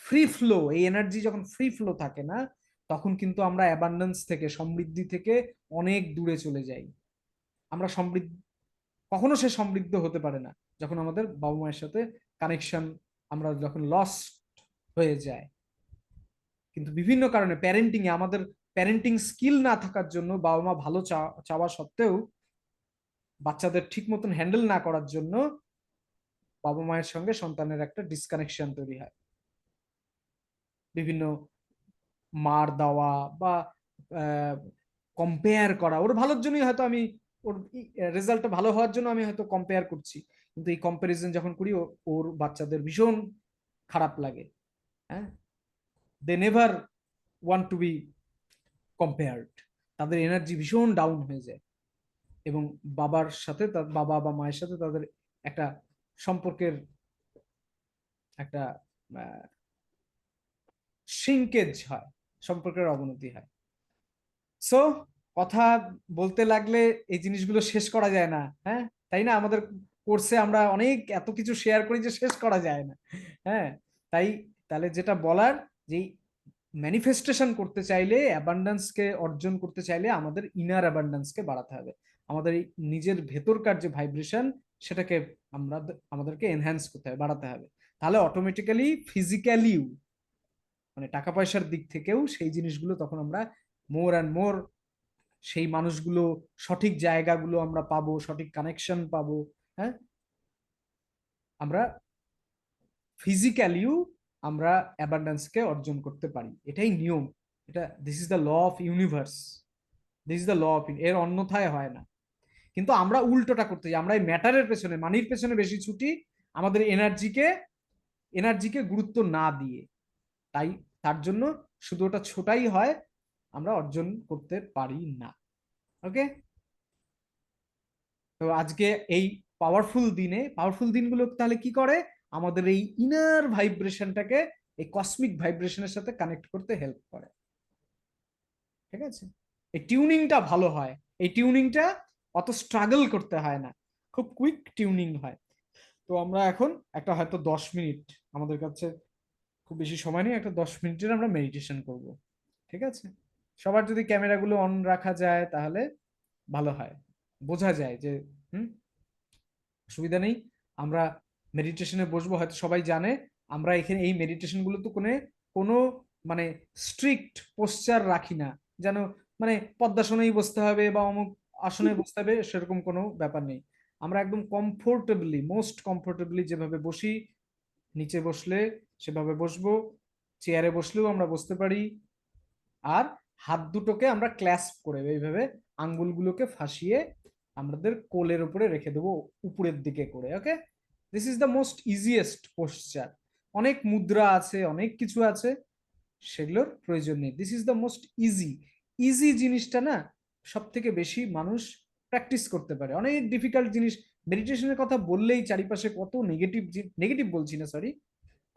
ফ্রি ফ্লো, এই এনার্জি যখন ফ্রি ফ্লো থাকে না, তখন কিন্তু আমরা অ্যাবান্ডেন্স থেকে, সমৃদ্ধি থেকে অনেক দূরে চলে যাই। আমরা সমৃদ্ধ, কখনো সে সমৃদ্ধ হতে পারে না যখন আমাদের বাবা মায়ের সাথে কানেকশন আমরা যখন লস্ট হয়ে যায়। কিন্তু বিভিন্ন কারণে প্যারেন্টিং এ আমাদের প্যারেন্টিং স্কিল না থাকার জন্য, বাবা মা ভালো চাওয়া সত্ত্বেও বাচ্চাদের ঠিক মতন হ্যান্ডেল না করার জন্য বাবা মায়ের সঙ্গে সন্তানের একটা ডিসকানেকশন তৈরি হয়। বিভিন্ন মার দেওয়া বা কম্পেয়ার করা, ওর ভালোর জন্যই হয়তো আমি, ওর রেজাল্টটা ভালো হওয়ার জন্য আমি হয়তো কম্পেয়ার করছি, কিন্তু এই কম্পারিজন যখন করি ওর বাচ্চাদের ভীষণ খারাপ লাগে। হ্যাঁ, they never want to be compared, তাদের এনার্জি ভীষণ ডাউন হয়ে যায়, এবং বাবার সাথে, তার বাবা বা মায়ের সাথে তাদের একটা সম্পর্কের একটা শ্রিঙ্কেজ হয়, সম্পর্কের অবনতি হয়। সো কথা বলতে লাগলে এই জিনিসগুলো শেষ করা যায় না, হ্যাঁ, তাই না? আমাদের কোর্সে আমরা অনেক এত কিছু শেয়ার করি যে শেষ করা যায় না। হ্যাঁ, তাই তাহলে যেটা বলার, যে ম্যানিফেস্টেশন করতে চাইলে, অ্যাবান্ডান্সকে অর্জন করতে চাইলে আমাদের ইনার অ্যাবান্ডান্সকে বাড়াতে হবে। আমাদের এই নিজের ভেতরকার যে ভাইব্রেশন, সেটাকে আমরা আমাদেরকে এনহ্যান্স করতে হবে, বাড়াতে হবে। তাহলে অটোমেটিক্যালি ফিজিক্যালিও, মানে টাকা পয়সার দিক থেকেও সেই জিনিসগুলো তখন আমরা মোর অ্যান্ড মোর, সেই মানুষগুলো, সঠিক জায়গাগুলো আমরা পাবো, সঠিক কানেকশন পাবো। হ্যাঁ, আমরা ফিজিক্যালিও আমরা অ্যাবান্ডেন্সকে অর্জন করতে পারি, এটাই নিয়ম। এটা this is the law of universe, this is the law of, এর অন্যথায় হয় না। কিন্তু আমরা উল্টোটা করতে যাই, আমরা এই ম্যাটারের পেছনে, মানির পেছনে বেশি ছুটি, আমাদের এনার্জিকে, এনার্জিকে গুরুত্ব না দিয়ে। তাই তার জন্য শুধু ওটা ছোটাই হয়, আমরা অর্জন করতে পারি না। ওকে, তো আজকে এই পাওয়ারফুল দিনে, পাওয়ারফুল দিনগুলো তাহলে কি করে, আমাদের এই ইনার ভাইব্রেশনটাকে এই কসমিক ভাইব্রেশনের সাথে কানেক্ট করতে হেল্প করে। ঠিক আছে, এই টিউনিংটা ভালো হয়, এই টিউনিংটা অত স্ট্রাগল করতে হয় না, খুব কুইক টিউনিং হয়। তো আমরা এখন একটা হয়তো 10 মিনিট, আমাদের কাছে খুব বেশি সময় নেই, একটা 10 মিনিটের আমরা মেডিটেশন করব। ঠিক আছে? সবার যদি ক্যামেরাগুলো অন রাখা যায় তাহলে ভালো হয়, বোঝা যায় যে হুম, অসুবিধা নেই। আমরা মেডিটেশনে বসবো, হয়তো সবাই জানে আমরা এখানে এই মেডিটেশন গুলো তো কোনো কোনো মানে স্ট্রিক্ট পোশ্চার রাখি না, যেন মানে পদ্মাসনেই বসতে হবে বা অমুক আসনে বসতে হবে, সেরকম কোনো ব্যাপার নেই। আমরা একদম কমফোর্টেবলি, মোস্ট কমফোর্টেবলি যেভাবে বসি, নিচে বসলে সেভাবে বসবো, চেয়ারে বসলেও আমরা বসতে পারি। আর হাত দুটোকে আমরা ক্ল্যাসপ করে এইভাবে আঙ্গুলগুলোকে ফাঁসিয়ে আমাদের কোলের উপরে রেখে দেবো, উপরের দিকে করে। Okay, this is the most easiest posture. অনেক মুদ্রা আছে, অনেক কিছু আছে, সেগুলোর প্রয়োজন নেই। This is the most easy. Easy জিনিসটা না সব থেকে বেশি মানুষ প্র্যাকটিস করতে পারে। অনেক ডিফিকাল্ট জিনিস, মেডিটেশনের কথা বললেই চারিপাশে কত নেগেটিভ, নেগেটিভ বলছি না, সরি,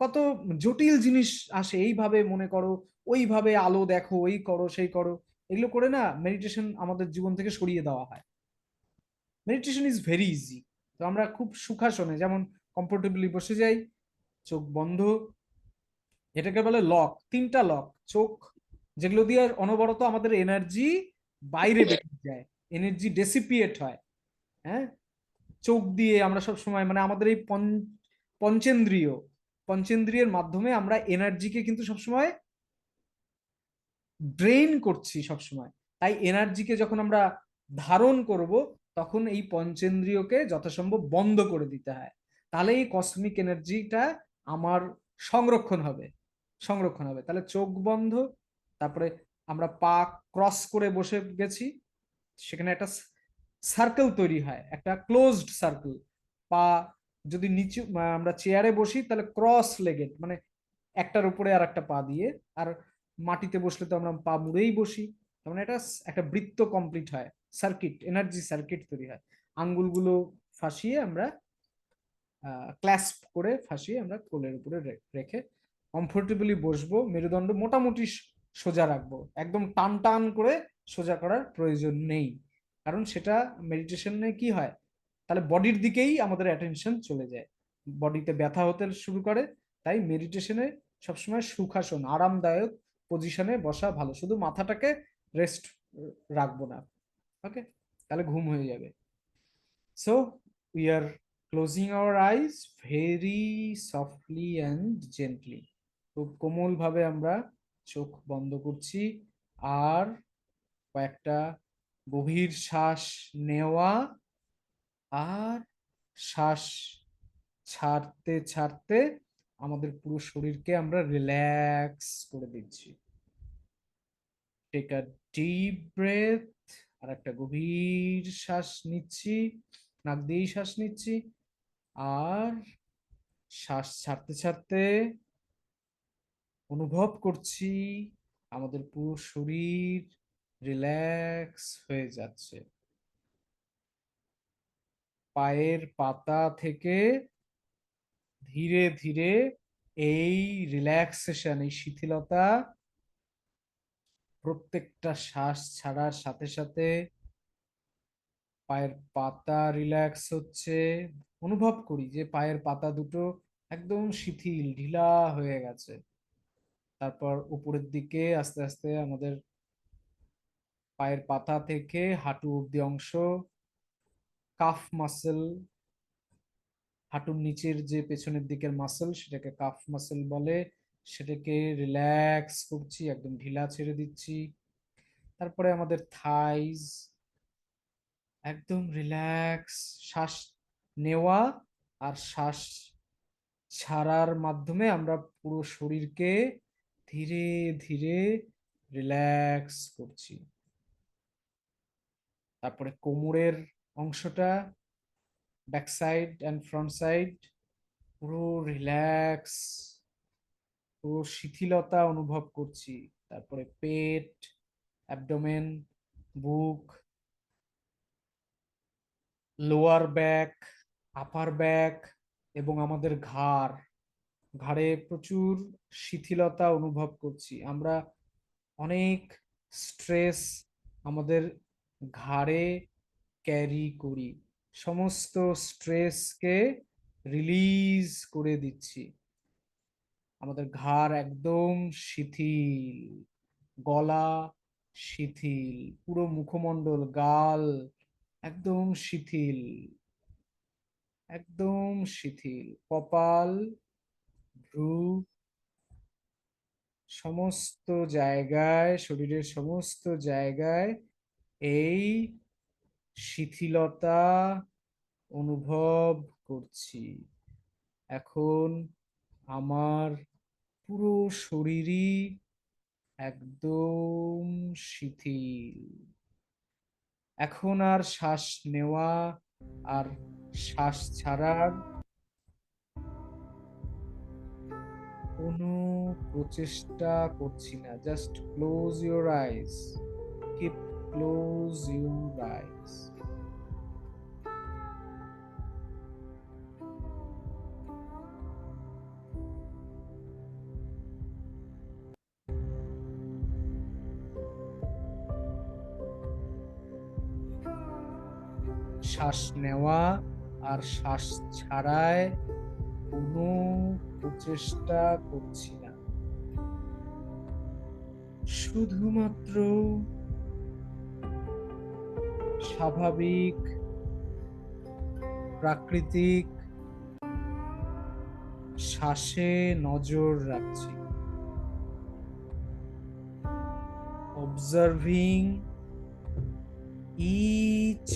কত জটিল জিনিস আসে। এইভাবে মনে করো, ওইভাবে আলো দেখো, ওই করো সেই করো, এগুলো করে না মেডিটেশন আমাদের জীবন থেকে সরিয়ে দেওয়া হয়। Meditation is very easy. তো আমরা খুব সুখাসনে যেমন কমফোর্টেবলি বসে যাই, চোখ বন্ধ। এটাকে বলে লক, তিনটা লক চোখ, যেগুলো দিয়ে অনবরত আমাদের এনার্জি বাইরে বেরিয়ে যায়, এনার্জি ডেসিপিয়েট হয়। হ্যাঁ, চোখ দিয়ে আমরা সব সময় মানে আমাদের এই পঞ্চেন্দ্রিয়, পঞ্চেন্দ্রিয়ের মাধ্যমে আমরা এনার্জিকে কিন্তু সবসময় ড্রেন করছি সবসময়। তাই এনার্জিকে যখন আমরা ধারণ করব, তখন এই পঞ্চেন্দ্রিয়কে যথাসম্ভব বন্ধ করে দিতে হয়। তাহলে এই কসমিক এনার্জিটা আমার সংরক্ষণ হবে, সংরক্ষণ হবে। তাহলে চোখ বন্ধ, তারপরে আমরা পা ক্রস করে বসে গেছি, সেখানে একটা সার্কেল তৈরি হয়, একটা ক্লোজড সার্কেল। পা যদি নিচু আমরা চেয়ারে বসি তাহলে ক্রস লেগেড, মানে একটার উপরে আর একটা পা দিয়ে। আর মাটিতে বসলে তো আমরা পা মুড়েই বসি, তার মানে এটা একটা বৃত্ত কমপ্লিট হয়, সার্কিট, এনার্জি সার্কিট তৈরি হয়। আঙ্গুলগুলো ফাঁসিয়ে আমরা ক্ল্যাসপ করে ফাঁসিয়ে আমরা কোলের উপরে রেখে কমফোর্টেবলি বসবো। মেরুদণ্ড মোটামুটি সোজা রাখবো, একদম টান টান করে সোজা করার প্রয়োজন নেই, কারণ সেটা মেডিটেশনে কি হয়, তাহলে বডির দিকেই আমাদের অ্যাটেনশন চলে যায়, বডিতে ব্যথা হতে শুরু করে। তাই মেডিটেশনে সবসময় সুখাসন, আরামদায়ক পজিশনে বসা ভালো, শুধু মাথাটাকে রেস্ট রাখবো না। ওকে, তাহলে ঘুম হয়ে যাবে। So we are closing our eyes very softly and gently. খুব কোমল ভাবে আমরা চোখ বন্ধ করছি, আর কয়েকটা গভীর শ্বাস নেওয়া আর শ্বাস ছাড়তে ছাড়তে আমাদের পুরো শরীরকে আমরা রিল্যাক্স করে দিচ্ছি। টেক আ ডিপ ব্রেথ, আর একটা গভীর শ্বাস নিচ্ছি, নাক দিয়েই শ্বাস নিচ্ছি, আর শ্বাস ছাড়তে ছাড়তে অনুভব করছি আমাদের পুরো শরীর রিল্যাক্স হয়ে যাচ্ছে। পায়ের পাতা থেকে ধীরে ধীরে এই রিল্যাক্সেশন, এই শিথিলতা প্রত্যেকটা শ্বাস ছাড়ার সাথে সাথে পায়ের পাতা রিল্যাক্স হচ্ছে। অনুভব করি যে পায়ের পাতা দুটো একদম শিথিল ঢিলা হয়ে গেছে। তারপর উপরের দিকে আস্তে আস্তে আমাদের পায়ের পাতা থেকে হাঁটু অব্দি অংশ, কাফ মাসেল, হাঁটুর নিচের যে পেছনের দিকের মাসেল সেটাকে কাফ মাসেল বলে, সেটাকে রিল্যাক্স করছি, একদম ঢিলা ছেড়ে দিচ্ছি। তারপরে আমাদের থাইজ, একদম রিল্যাক্স, শ্বাস নেওয়া আর শ্বাস ছাড়ার মাধ্যমে আমরা পুরো শরীরকে ধীরে ধীরে রিল্যাক্স করছি। তারপরে কোমরের অংশটা, back side and front side, পুরো রিল্যাক্স, পুরো শিথিলতা অনুভব করছি। তারপরে পেট, অ্যাবডোমেন, বুক, লোয়ার ব্যাক, আপার ব্যাক, এবং আমাদের ঘাড়, ঘাড়ে প্রচুর শিথিলতা অনুভব করছি। আমরা অনেক স্ট্রেস আমাদের ঘাড়ে ক্যারি করি, সমস্ত স্ট্রেসকে রিলিজ করে দিচ্ছি। আমাদের ঘাড় একদম শিথিল, গলা শিথিল, পুরো মুখমণ্ডল, গাল একদম শিথিল, একদম শিথিল, কপাল, ভ্রু, সমস্ত জায়গায়, শরীরের সমস্ত জায়গায় এই শিথিলতা অনুভব করছি। এখন আমার পুরো শরীরই একদম শিথিল। এখন আর শ্বাস নেওয়া আর শ্বাস ছাড়ার কোনো প্রচেষ্টা করছি না। Just close your eyes, keep close your eyes. শ্বাস নেওয়া আর শ্বাস ছাড়ায় কোনো প্রচেষ্টা করছি না। শুধুমাত্র স্বাভাবিক, প্রাকৃতিক শ্বাসে নজর রাখছি। Observing each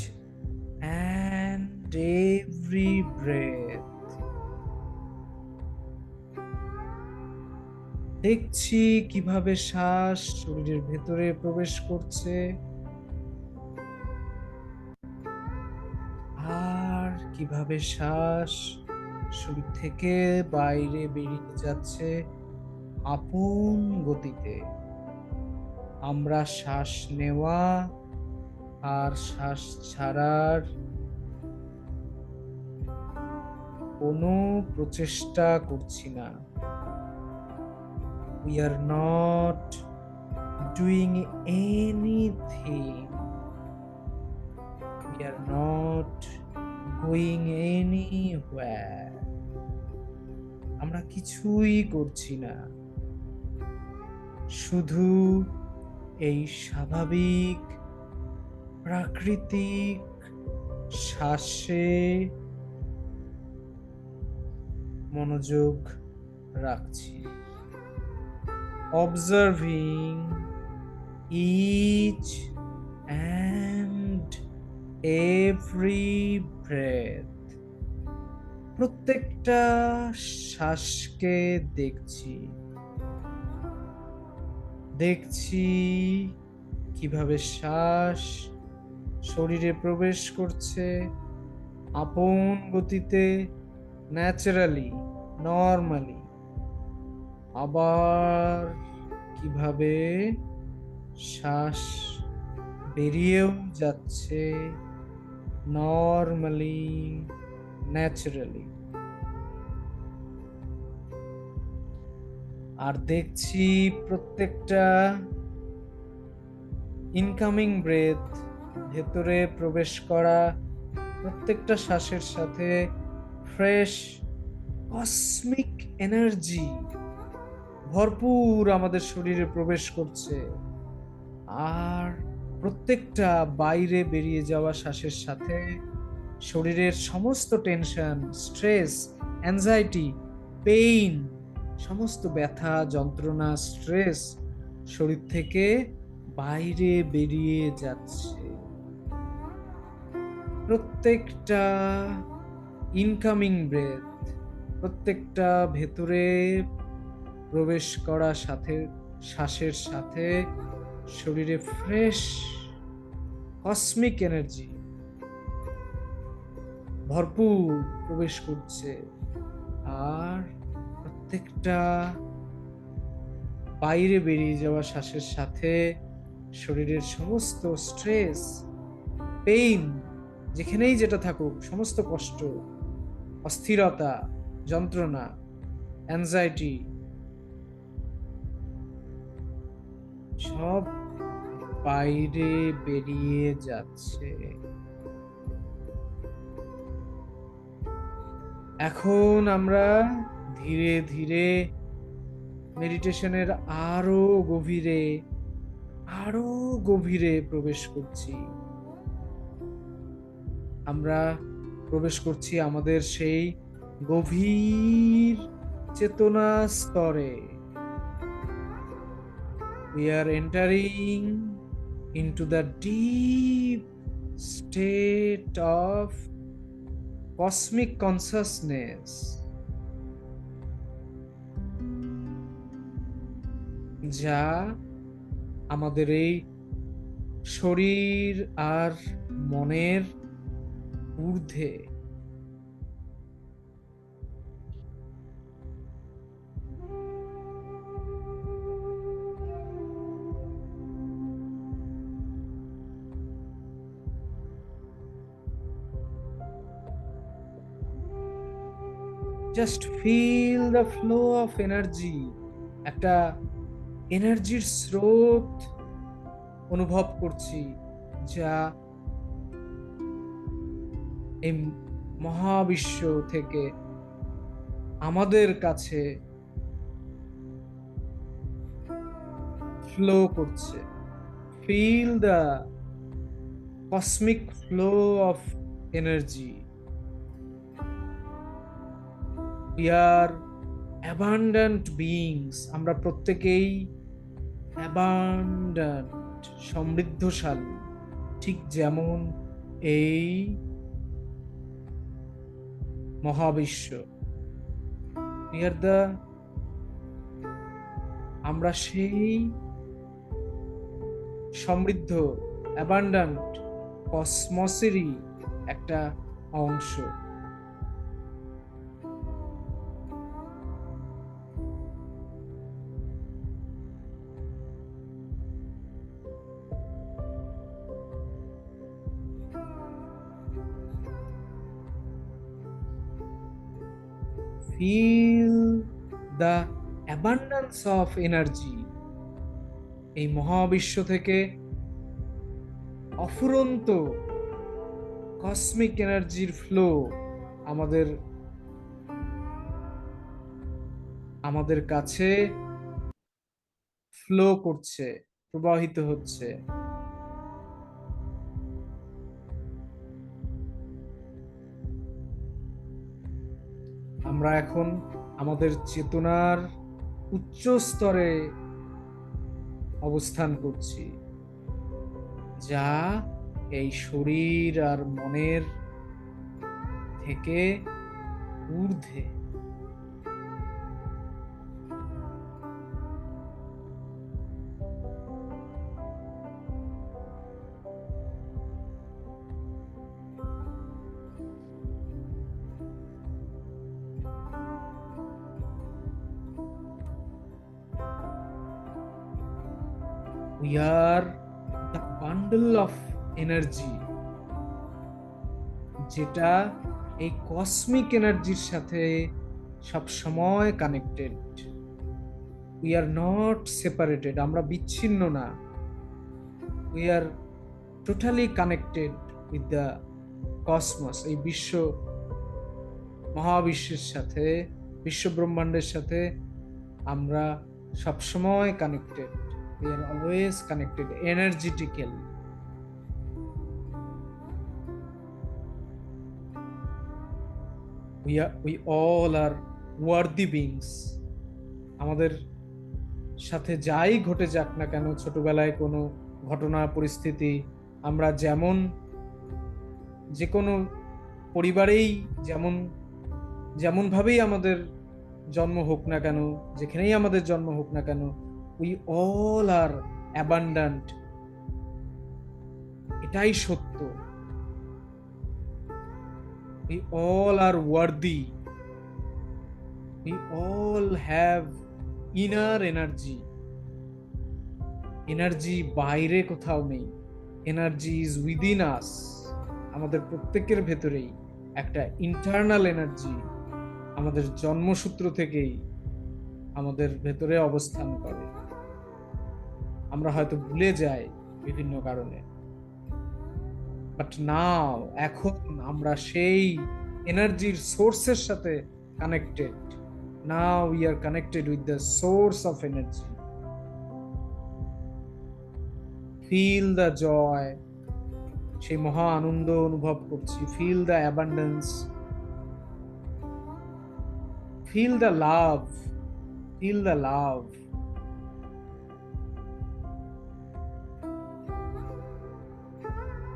and every breath. দেখছি কিভাবে শ্বাস শরীরের ভেতরে প্রবেশ করছে আর কিভাবে শ্বাস শরীর থেকে বাইরে বেরিয়ে যাচ্ছে আপন গতিতে। আমরা শ্বাস নেওয়া আর শ্বাস ছাড়ার কোনো প্রচেষ্টা করছি না। We are not doing anything. We are not going anywhere. আমরা কিছুই করছি না, শুধু এই স্বাভাবিক প্রাকৃতিক শ্বাসে মনোযোগ রাখছি। Observing each and every breath. প্রত্যেকটা শ্বাসকে দেখছি, দেখছি কিভাবে শ্বাস শরীরে প্রবেশ করছে আপন গতিতে, ন্যাচারালি, নর্মালি। আবার কিভাবে শ্বাস বেরিয়েও যাচ্ছে নর্মালি, ন্যাচারালি। আর দেখছি প্রত্যেকটা ইনকামিং ব্রেথ, ভেতরে প্রবেশ করা প্রত্যেকটা শ্বাসের সাথে ফ্রেশ কসমিক এনার্জি ভরপুর আমাদের শরীরে প্রবেশ করছে। আর প্রত্যেকটা বাইরে বেরিয়ে যাওয়া শ্বাসের সাথে শরীরের সমস্ত টেনশন, স্ট্রেস, অ্যাংজাইটি, পেইন, সমস্ত ব্যথা, যন্ত্রণা, স্ট্রেস শরীর থেকে বাইরে বেরিয়ে যাচ্ছে। প্রত্যেকটা ইনকামিং ব্রেথ, প্রত্যেকটা ভেতরে প্রবেশ করা সাথে শ্বাসের সাথে শরীরে ফ্রেশ কসমিক এনার্জি ভরপুর প্রবেশ করছে। আর প্রত্যেকটা বাইরে বেরিয়ে যাওয়া শ্বাসের সাথে শরীরের সমস্ত স্ট্রেস, পেইন, যেখানেই যেটা থাকুক, সমস্ত কষ্ট, অস্থিরতা, যন্ত্রণা, অ্যাংজাইটি সব বাইরে বেরিয়ে যাচ্ছে। এখন আমরা ধীরে ধীরে মেডিটেশনের আরো গভীরে আরো গভীরে প্রবেশ করছি। আমরা প্রবেশ করছি আমাদের সেই গভীর চেতনা স্তরে। We are entering into the deep state of cosmic consciousness, যা আমাদের এই শরীর আর মনের ঊর্ধ্বে। Just feel the flow of energy. একটা এনার্জির স্রোত অনুভব করছি, যা এই মহাবিশ্ব থেকে আমাদের কাছে ফ্লো করছে। Feel the cosmic flow of energy. We are abundant beings. আমরা প্রত্যেকেই অ্যাবান্ডান্ট, সমৃদ্ধশালী, ঠিক যেমন এই মহাবিশ্ব। আমরা সেই সমৃদ্ধ অ্যাবান্ডান্ট কসমসেরই একটা অংশ। Feel the abundance of energy. এই মহাবিশ্ব থেকে অফুরন্ত কসমিক এনার্জির ফ্লো আমাদের আমাদের কাছে ফ্লো করছে, প্রবাহিত হচ্ছে। আমরা এখন আমাদের চেতনার উচ্চ স্তরে অবস্থান করছি, যা এই শরীর আর মনের থেকে ঊর্ধ্বে। We are the bundle of energy, যেটা এই কসমিক এনার্জির সাথে সব সময় connected. We are not separated. আমরা বিচ্ছিন্ন না। We are totally connected with the cosmos. এই বিশ্ব মহাবিশ্বের সাথে, বিশ্ব ব্রহ্মাণ্ডের সাথে আমরা সবসময় connected. We are always connected energetically. We all are worthy beings. আমাদের সাথে যাই ঘটে যাক না কেন, ছোটবেলায় কোনো ঘটনা পরিস্থিতি, আমরা যেমন যে কোনো পরিবারেই যেমন ভাবেই আমাদের জন্ম হোক না কেন, যেখানেই আমাদের জন্ম হোক না কেন, উই অল আর অ্যাবান্ডান্ট। এটাই সত্য। We all are worthy. We all have inner energy. Energy বাইরে কোথাও নেই। Energy is within us. আমাদের প্রত্যেকের ভেতরেই একটা ইন্টারনাল এনার্জি আমাদের জন্মসূত্র থেকেই আমাদের ভেতরে অবস্থান করে। আমরা হয়তো ভুলে যাই বিভিন্ন কারণে, বাট নাও, এখন আমরা সেই এনার্জির সোর্সের সাথে connected. Now we are connected with the source of energy. Feel the joy, সেই মহা আনন্দ অনুভব করছি। Feel the abundance, feel the love, feel the love.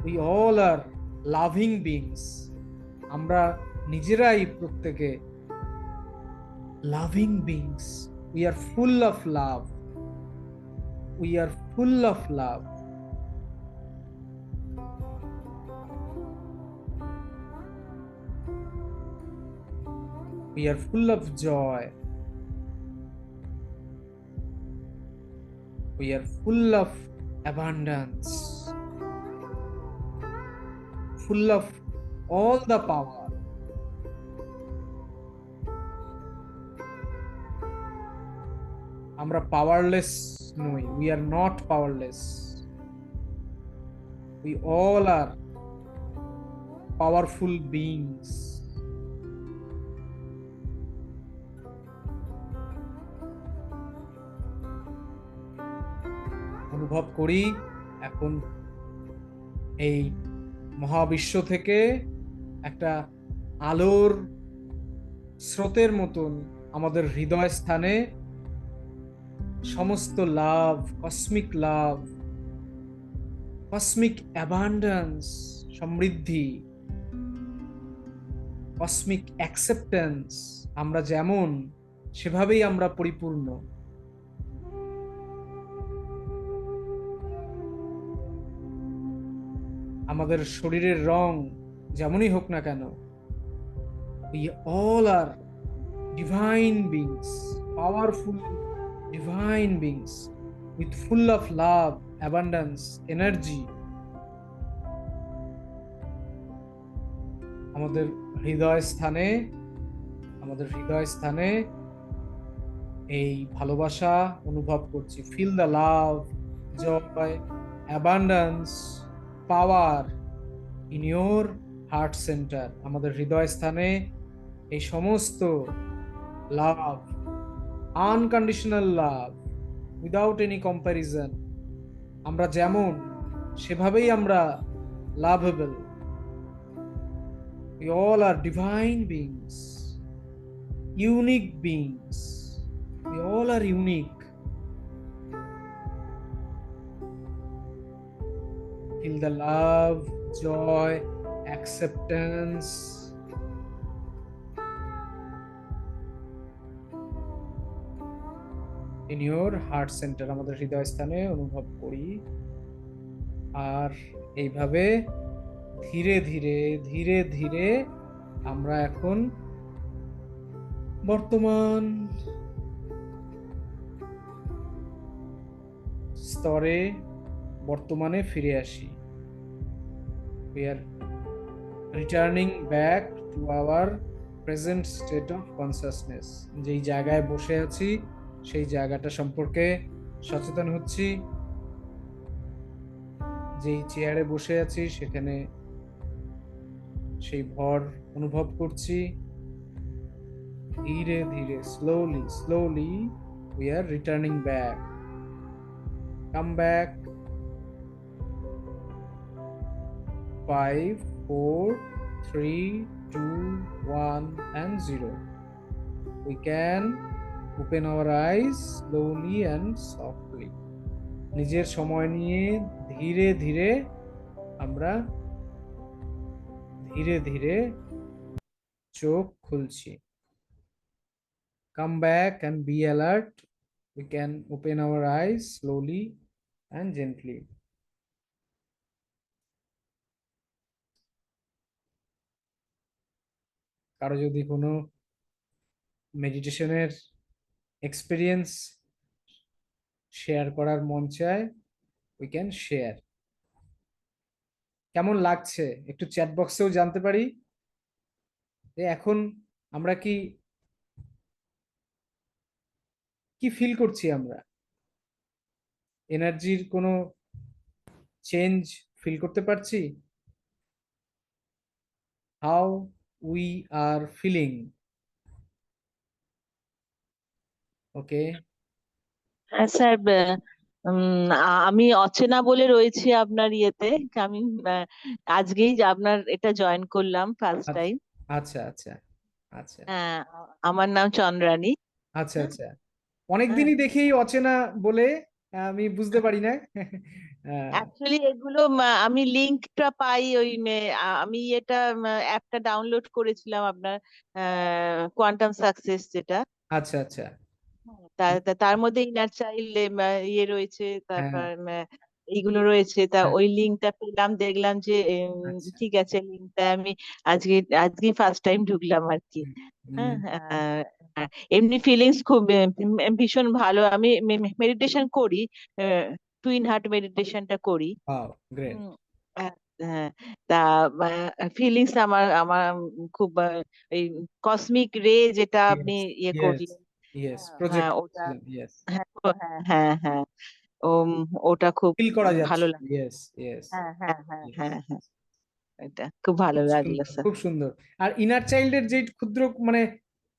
We all are loving beings. আমরা নিজেরাই প্রত্যেকে loving beings. We are full of love, we are full of love. We are full of joy. We are full of abundance, full of all the power. আমরা powerless নই। We are not powerless. We all are powerful beings. অনুভব করি এখন এই মহাবিশ্ব থেকে একটা আলোর স্রোতের মতন আমাদের হৃদয় স্থানে সমস্ত লাভ, কসমিক লাভ, কসমিক অ্যাবান্ডেন্স, সমৃদ্ধি, কসমিক অ্যাকসেপ্টেন্স। আমরা যেমন সেভাবেই আমরা পরিপূর্ণ। আমাদের শরীরের রং যেমনই হোক না কেন, we all are divine beings, powerful divine beings with full of love, abundance, energy. আমাদের হৃদয় স্থানে, আমাদের হৃদয় স্থানে এই ভালোবাসা অনুভব করছি। Feel the love, joy, abundance, power in your heart centre. আমাদের হৃদয় স্থানে এই সমস্ত love, unconditional love, without any comparison. আমরা যেমন সেভাবেই আমরা lovable. We all are divine beings, unique beings. We all are unique. Feel the love, joy, acceptance. In your heart center, আমাদের হৃদয় স্থানে অনুভব করি। আর এইভাবে ধীরে ধীরে ধীরে ধীরে আমরা এখন বর্তমান স্তরে, বর্তমানে ফিরে আসি। We are returning back to our present state of consciousness. যেই জায়গায় বসে আছি সেই জায়গাটা সম্পর্কে সচেতন হচ্ছি। যেই চেয়ারে বসে আছি সেখানে সেই ভর অনুভব করছি। ধীরে ধীরে, slowly slowly we are returning back. Come back. 5, 4, 3, 2, 1 and 0. We can open our eyes slowly and softly. নিজের সময় নিয়ে ধীরে ধীরে আমরা ধীরে ধীরে চোখ খুলছি। Come back and be alert. We can open our eyes slowly and gently. কারো যদি কোনো মেডিটেশনের এক্সপিরিয়েন্স শেয়ার করার মন চায়, উই ক্যান শেয়ার। কেমন লাগছে একটু চ্যাট বক্সেও জানতে পারি। এখন আমরা কি কি ফিল করছি? আমরা এনার্জির কোনো চেঞ্জ ফিল করতে পারছি? How we are feeling. Okay. হ্যাঁ স্যার, আমি অচেনা বলে রয়েছি আপনার ইয়েতে। আমি আহ, আজকেই যে আপনার এটা জয়েন করলাম ফার্স্ট আচ্ছা টাইম। আচ্ছা আচ্ছা আচ্ছা হ্যাঁ, আমার নাম চন্দ্রানী। আচ্ছা হ্যাঁ, আচ্ছা। হ্যাঁ। অনেকদিনই দেখি অচেনা বলে আমি বুঝতে পারি না। আহ, অ্যাকচুয়ালি এগুলো আমি লিঙ্কটা পাই ওই আমি এটা অ্যাপটা ডাউনলোড করেছিলাম আপনার, কোয়ান্টাম সাকসেস যেটা। আচ্ছা আচ্ছা। তার মধ্যে ইনার চাইল্ড ইয়ে রয়েছে, হ্যাঁ তারপর এইগুলো রয়েছে। তা হ্যাঁ। ওই লিঙ্কটা পেলাম, দেখলাম যে আচ্ছা। ঠিক আছে, লিঙ্কটা আমি আজকে আজকে ফার্স্ট টাইম ঢুকলাম আর কি। হুম, হ্যাঁ, হুম। এমনি ফিলিংস খুব ভীষণ ভালো। আমি মেডিটেশন করি, টুইন হার্ট মেডিটেশনটা করি। Wow, great. হুম, আহ, হ্যাঁ। তা ফিলিংস আমার আমার খুব এই কসমিক রে যেটা আপনি ইয়েস ইয়ে ইয়েস করলেন। ইয়েস, হ্যাঁ, হ্যাঁ, প্রজেক্ট ওটা। করছিলেন, ইয়েস। হ্যাঁ, হ্যাঁ, হ্যাঁ, হ্যাঁ। ওটা খুব ফিল করা ভালো যাচ্ছে, লাগে। ইয়েস ইয়েস হ্যাঁ, হ্যাঁ, হ্যাঁ, ইয়েস। হ্যাঁ, হ্যাঁ। এটা খুব ভালো খুব লাগলো সুন্দর, স্যার। খুব সুন্দর। আর ইনার চাইল্ডের যে ক্ষুদ্র, মানে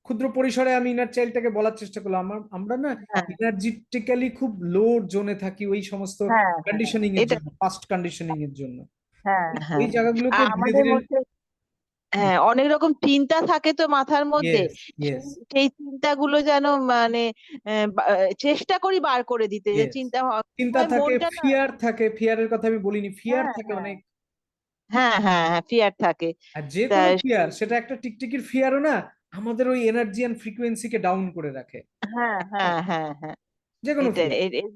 ক্ষুদ্র পরিসরে আমি ইনার চাইল্ডটাকে বলার চেষ্টা করলাম। আমরা না হ্যাঁ, এনার্জিটিক্যালি খুব লো জোনে থাকি ওই সমস্ত হ্যাঁ, হ্যাঁ, কন্ডিশনিং এর এটা। জন্য, পাস্ট কন্ডিশনিং এর জন্য। হ্যাঁ, ওই হ্যাঁ। জায়গাগুলোকে ধীরে আমাদের ধীরে। মধ্যে হ্যাঁ অনেক রকম চিন্তা থাকে তো মাথার মধ্যে। ইয়েস সেই ইয়েস সেই চিন্তাগুলো যেন মানে চেষ্টা করি বার করে দিতে, যে ইয়েস। চিন্তা চিন্তা হয় থাকে, মনটা না। ফিয়ার থাকে, ফিয়ারের কথা আমি বলিনি, ফিয়ার হ্যাঁ, থাকে হ্যাঁ, অনেক। হ্যাঁ, হ্যাঁ, হ্যাঁ, ফিয়ার থাকে। আর যে তা কোনো ফিয়ার, সেটা একটা টিকটিকির ফিয়ারও না, আমাদের ওই এনার্জি এন্ড ফ্রিকোয়েন্সিকে ডাউন করে রাখে। হ্যাঁ, হ্যাঁ, হ্যাঁ, হ্যাঁ, হ্যাঁ। যে কোনো এটা ফিয়ার।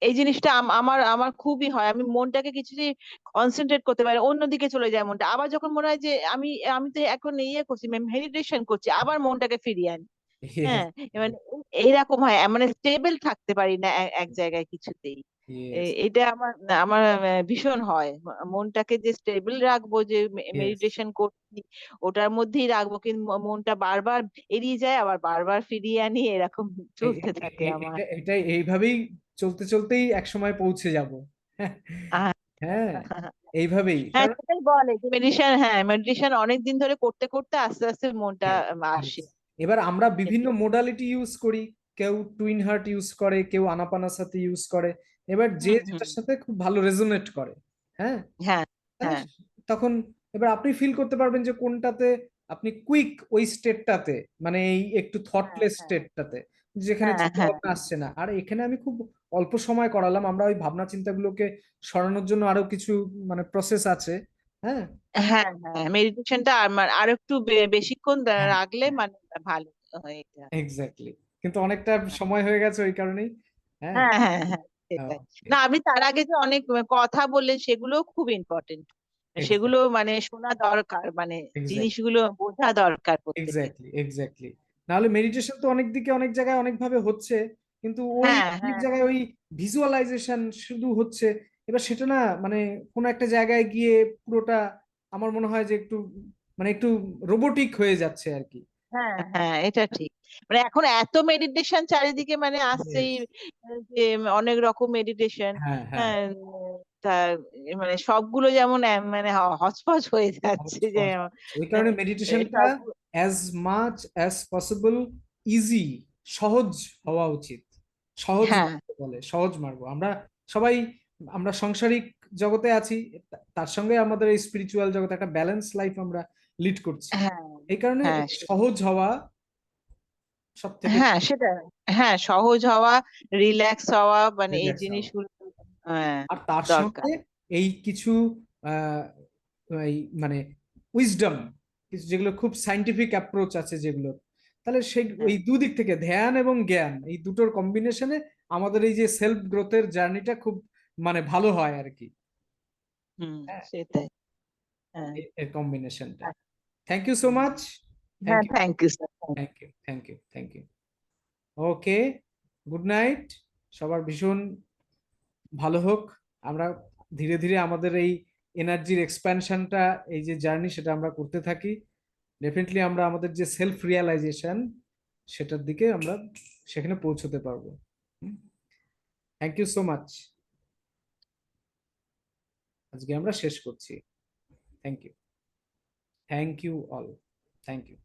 এই জিনিসটা আমার আমার খুবই হয়। আমি মনটাকে কিছুতেই কনসেন্ট্রেট করতে পারি না। অন্যদিকে চলে যায় মনটা। আবার যখন মনে হয় যে আমি আমি তো এখন ইয়ে করছি, মেডিটেশন করছি, আবার মনটাকে ফিরিয়ে আনি। ইয়েস হ্যাঁ, মানে এইরকম হয়, মানে স্টেবল থাকতে পারি না এক জায়গায় কিছুতেই। ইয়েস এটা আমার আমার ভীষণ হয়। মনটাকে যে স্টেবল রাখবো, যে ইয়েস। মেডিটেশন করছি ওটার মধ্যেই রাখবো, কিন্তু মনটা বারবার এড়িয়ে যায়, আবার বারবার ফিরিয়ে আনি, এরকম চলতে থাকে আমার। এটাই এইভাবেই চলতে চলতেই এক সময় পৌঁছে যাব। হ্যাঁ আহ, হ্যাঁ, এইভাবেই হ্যাঁ, কারণ। সেটাই বলে যে মেডিটেশন, হ্যাঁ মেডিটেশন অনেক দিন ধরে করতে করতে আস্তে আস্তে মনটা Yes, yes. আসে। এবার আমরা বিভিন্ন সেটাই। মোডালিটি ইউজ করি। কেউ টুইন হার্ট ইউজ করে, কেউ আনাপানার সাথে ইউজ করে। এবার যে হুম, হুম। যেটার সাথে খুব ভালো রেজোনেট করে, হ্যাঁ, হ্যাঁ, তাহলে হ্যাঁ, তখন এবার আপনি ফিল করতে পারবেন যে কোনটাতে আপনি কুইক ওই স্টেটটাতে, মানে এই একটু হ্যাঁ, থটলেস হ্যাঁ, স্টেটটাতে, যেখানে হ্যাঁ, চিন্তা হ্যাঁ, ভাবনা আসছে না। আর এখানে আমি খুব অল্প সময় করালাম, আমরা ওই ভাবনা চিন্তাগুলোকে সরানোর জন্য আরো কিছু মানে প্রসেস আছে। হ্যাঁ হ্যাঁ, হ্যাঁ, মেডিটেশনটা আমার আর একটু বেশিক্ষণ হ্যাঁ রাখলে হ্যাঁ, মানে ভালো হয় এটা। এক্স্যাক্টলি। কিন্তু অনেকটা সময় হয়ে গেছে ওই কারণেই। হ্যাঁ। হ্যাঁ, হ্যাঁ, হ্যাঁ, সেটাই। ওকে। না, আপনি তার আগে যে অনেক কথা বললেন সেগুলো খুব ইম্পর্টেন্ট। সেগুলো এক্স্যাক্টলি মানে শোনা দরকার, মানে এক্স্যাক্টলি জিনিসগুলো বোঝা দরকার প্রত্যেকের। Exactly exactly. নাহলে মেডিটেশন তো অনেক দিকে অনেক জায়গায় অনেক ভাবে হচ্ছে, কিন্তু ওই হ্যাঁ, অনেক হ্যাঁ, জায়গায় ওই ভিজুয়ালাইজেশন শুধু হচ্ছে। এবার সেটা না, মানে কোনো একটা জায়গায় গিয়ে পুরোটা আমার মনে হয় যে একটু, মানে একটু রোবোটিক হয়ে যাচ্ছে আর কি। হ্যাঁ, হ্যাঁ, এটা ঠিক। মানে এখন এত মেডিটেশন চারিদিকে মানে আসছেই, Yes. যে অনেক রকম মেডিটেশন। হ্যাঁ হ্যাঁ। হ্যাঁ, তা মানে সবগুলো যেমন মানে হচপচ হয়ে যাচ্ছে, যে হচ্ছে হচ্ছে। এই কারণে মেডিটেশনটা সব। As much as possible easy, সহজ হওয়া উচিত। সহজ হ্যাঁ, মার্গ বলে, সহজ মার্গ। আমরা সবাই, আমরা সাংসারিক জগতে আছি, তার সঙ্গে আমাদের এই স্পিরিচুয়াল জগতে একটা ব্যালেন্স লাইফ আমরা লিড করছি। হ্যাঁ, এই কারণে হ্যাঁ, সহজ হওয়া সব থেকে হ্যাঁ, সেটা। হ্যাঁ, সহজ হওয়া, রিল্যাক্স হওয়া, মানে এই রিল্যাক্স হওয়া। জিনিসগুলো হ্যাঁ আর তার দরকার। সঙ্গে এই কিছু আহ, এই মানে উইজডম, কিছু যেগুলো খুব সাইন্টিফিক অ্যাপ্রোচ আছে যেগুলো, তাহলে সেই হ্যাঁ, ওই দুদিক থেকে ধ্যান এবং জ্ঞান, এই দুটোর কম্বিনেশনে আমাদের এই যে সেলফ গ্রোথের জার্নিটা খুব মানে ভালো হয় আর কি। হুম, হ্যাঁ, সেটাই। হ্যাঁ, এর কম্বিনেশনটা। Thank you so much. Thank হ্যাঁ, you thank you sir. Thank you thank you thank you. Okay, good night. সবার ভীষণ ভালো হোক। আমরা ধীরে ধীরে আমাদের এই এনার্জির এক্সপ্যানশনটা, এই যে জার্নি, সেটা আমরা করতে থাকি। ডেফিনেটলি আমরা আমাদের যে সেলফ রিয়ালাইজেশন, সেটার দিকে আমরা সেখানে পৌঁছতে পারবো। Thank you so much. আজকে আমরা শেষ করছি। Thank you. Thank you all. Thank you.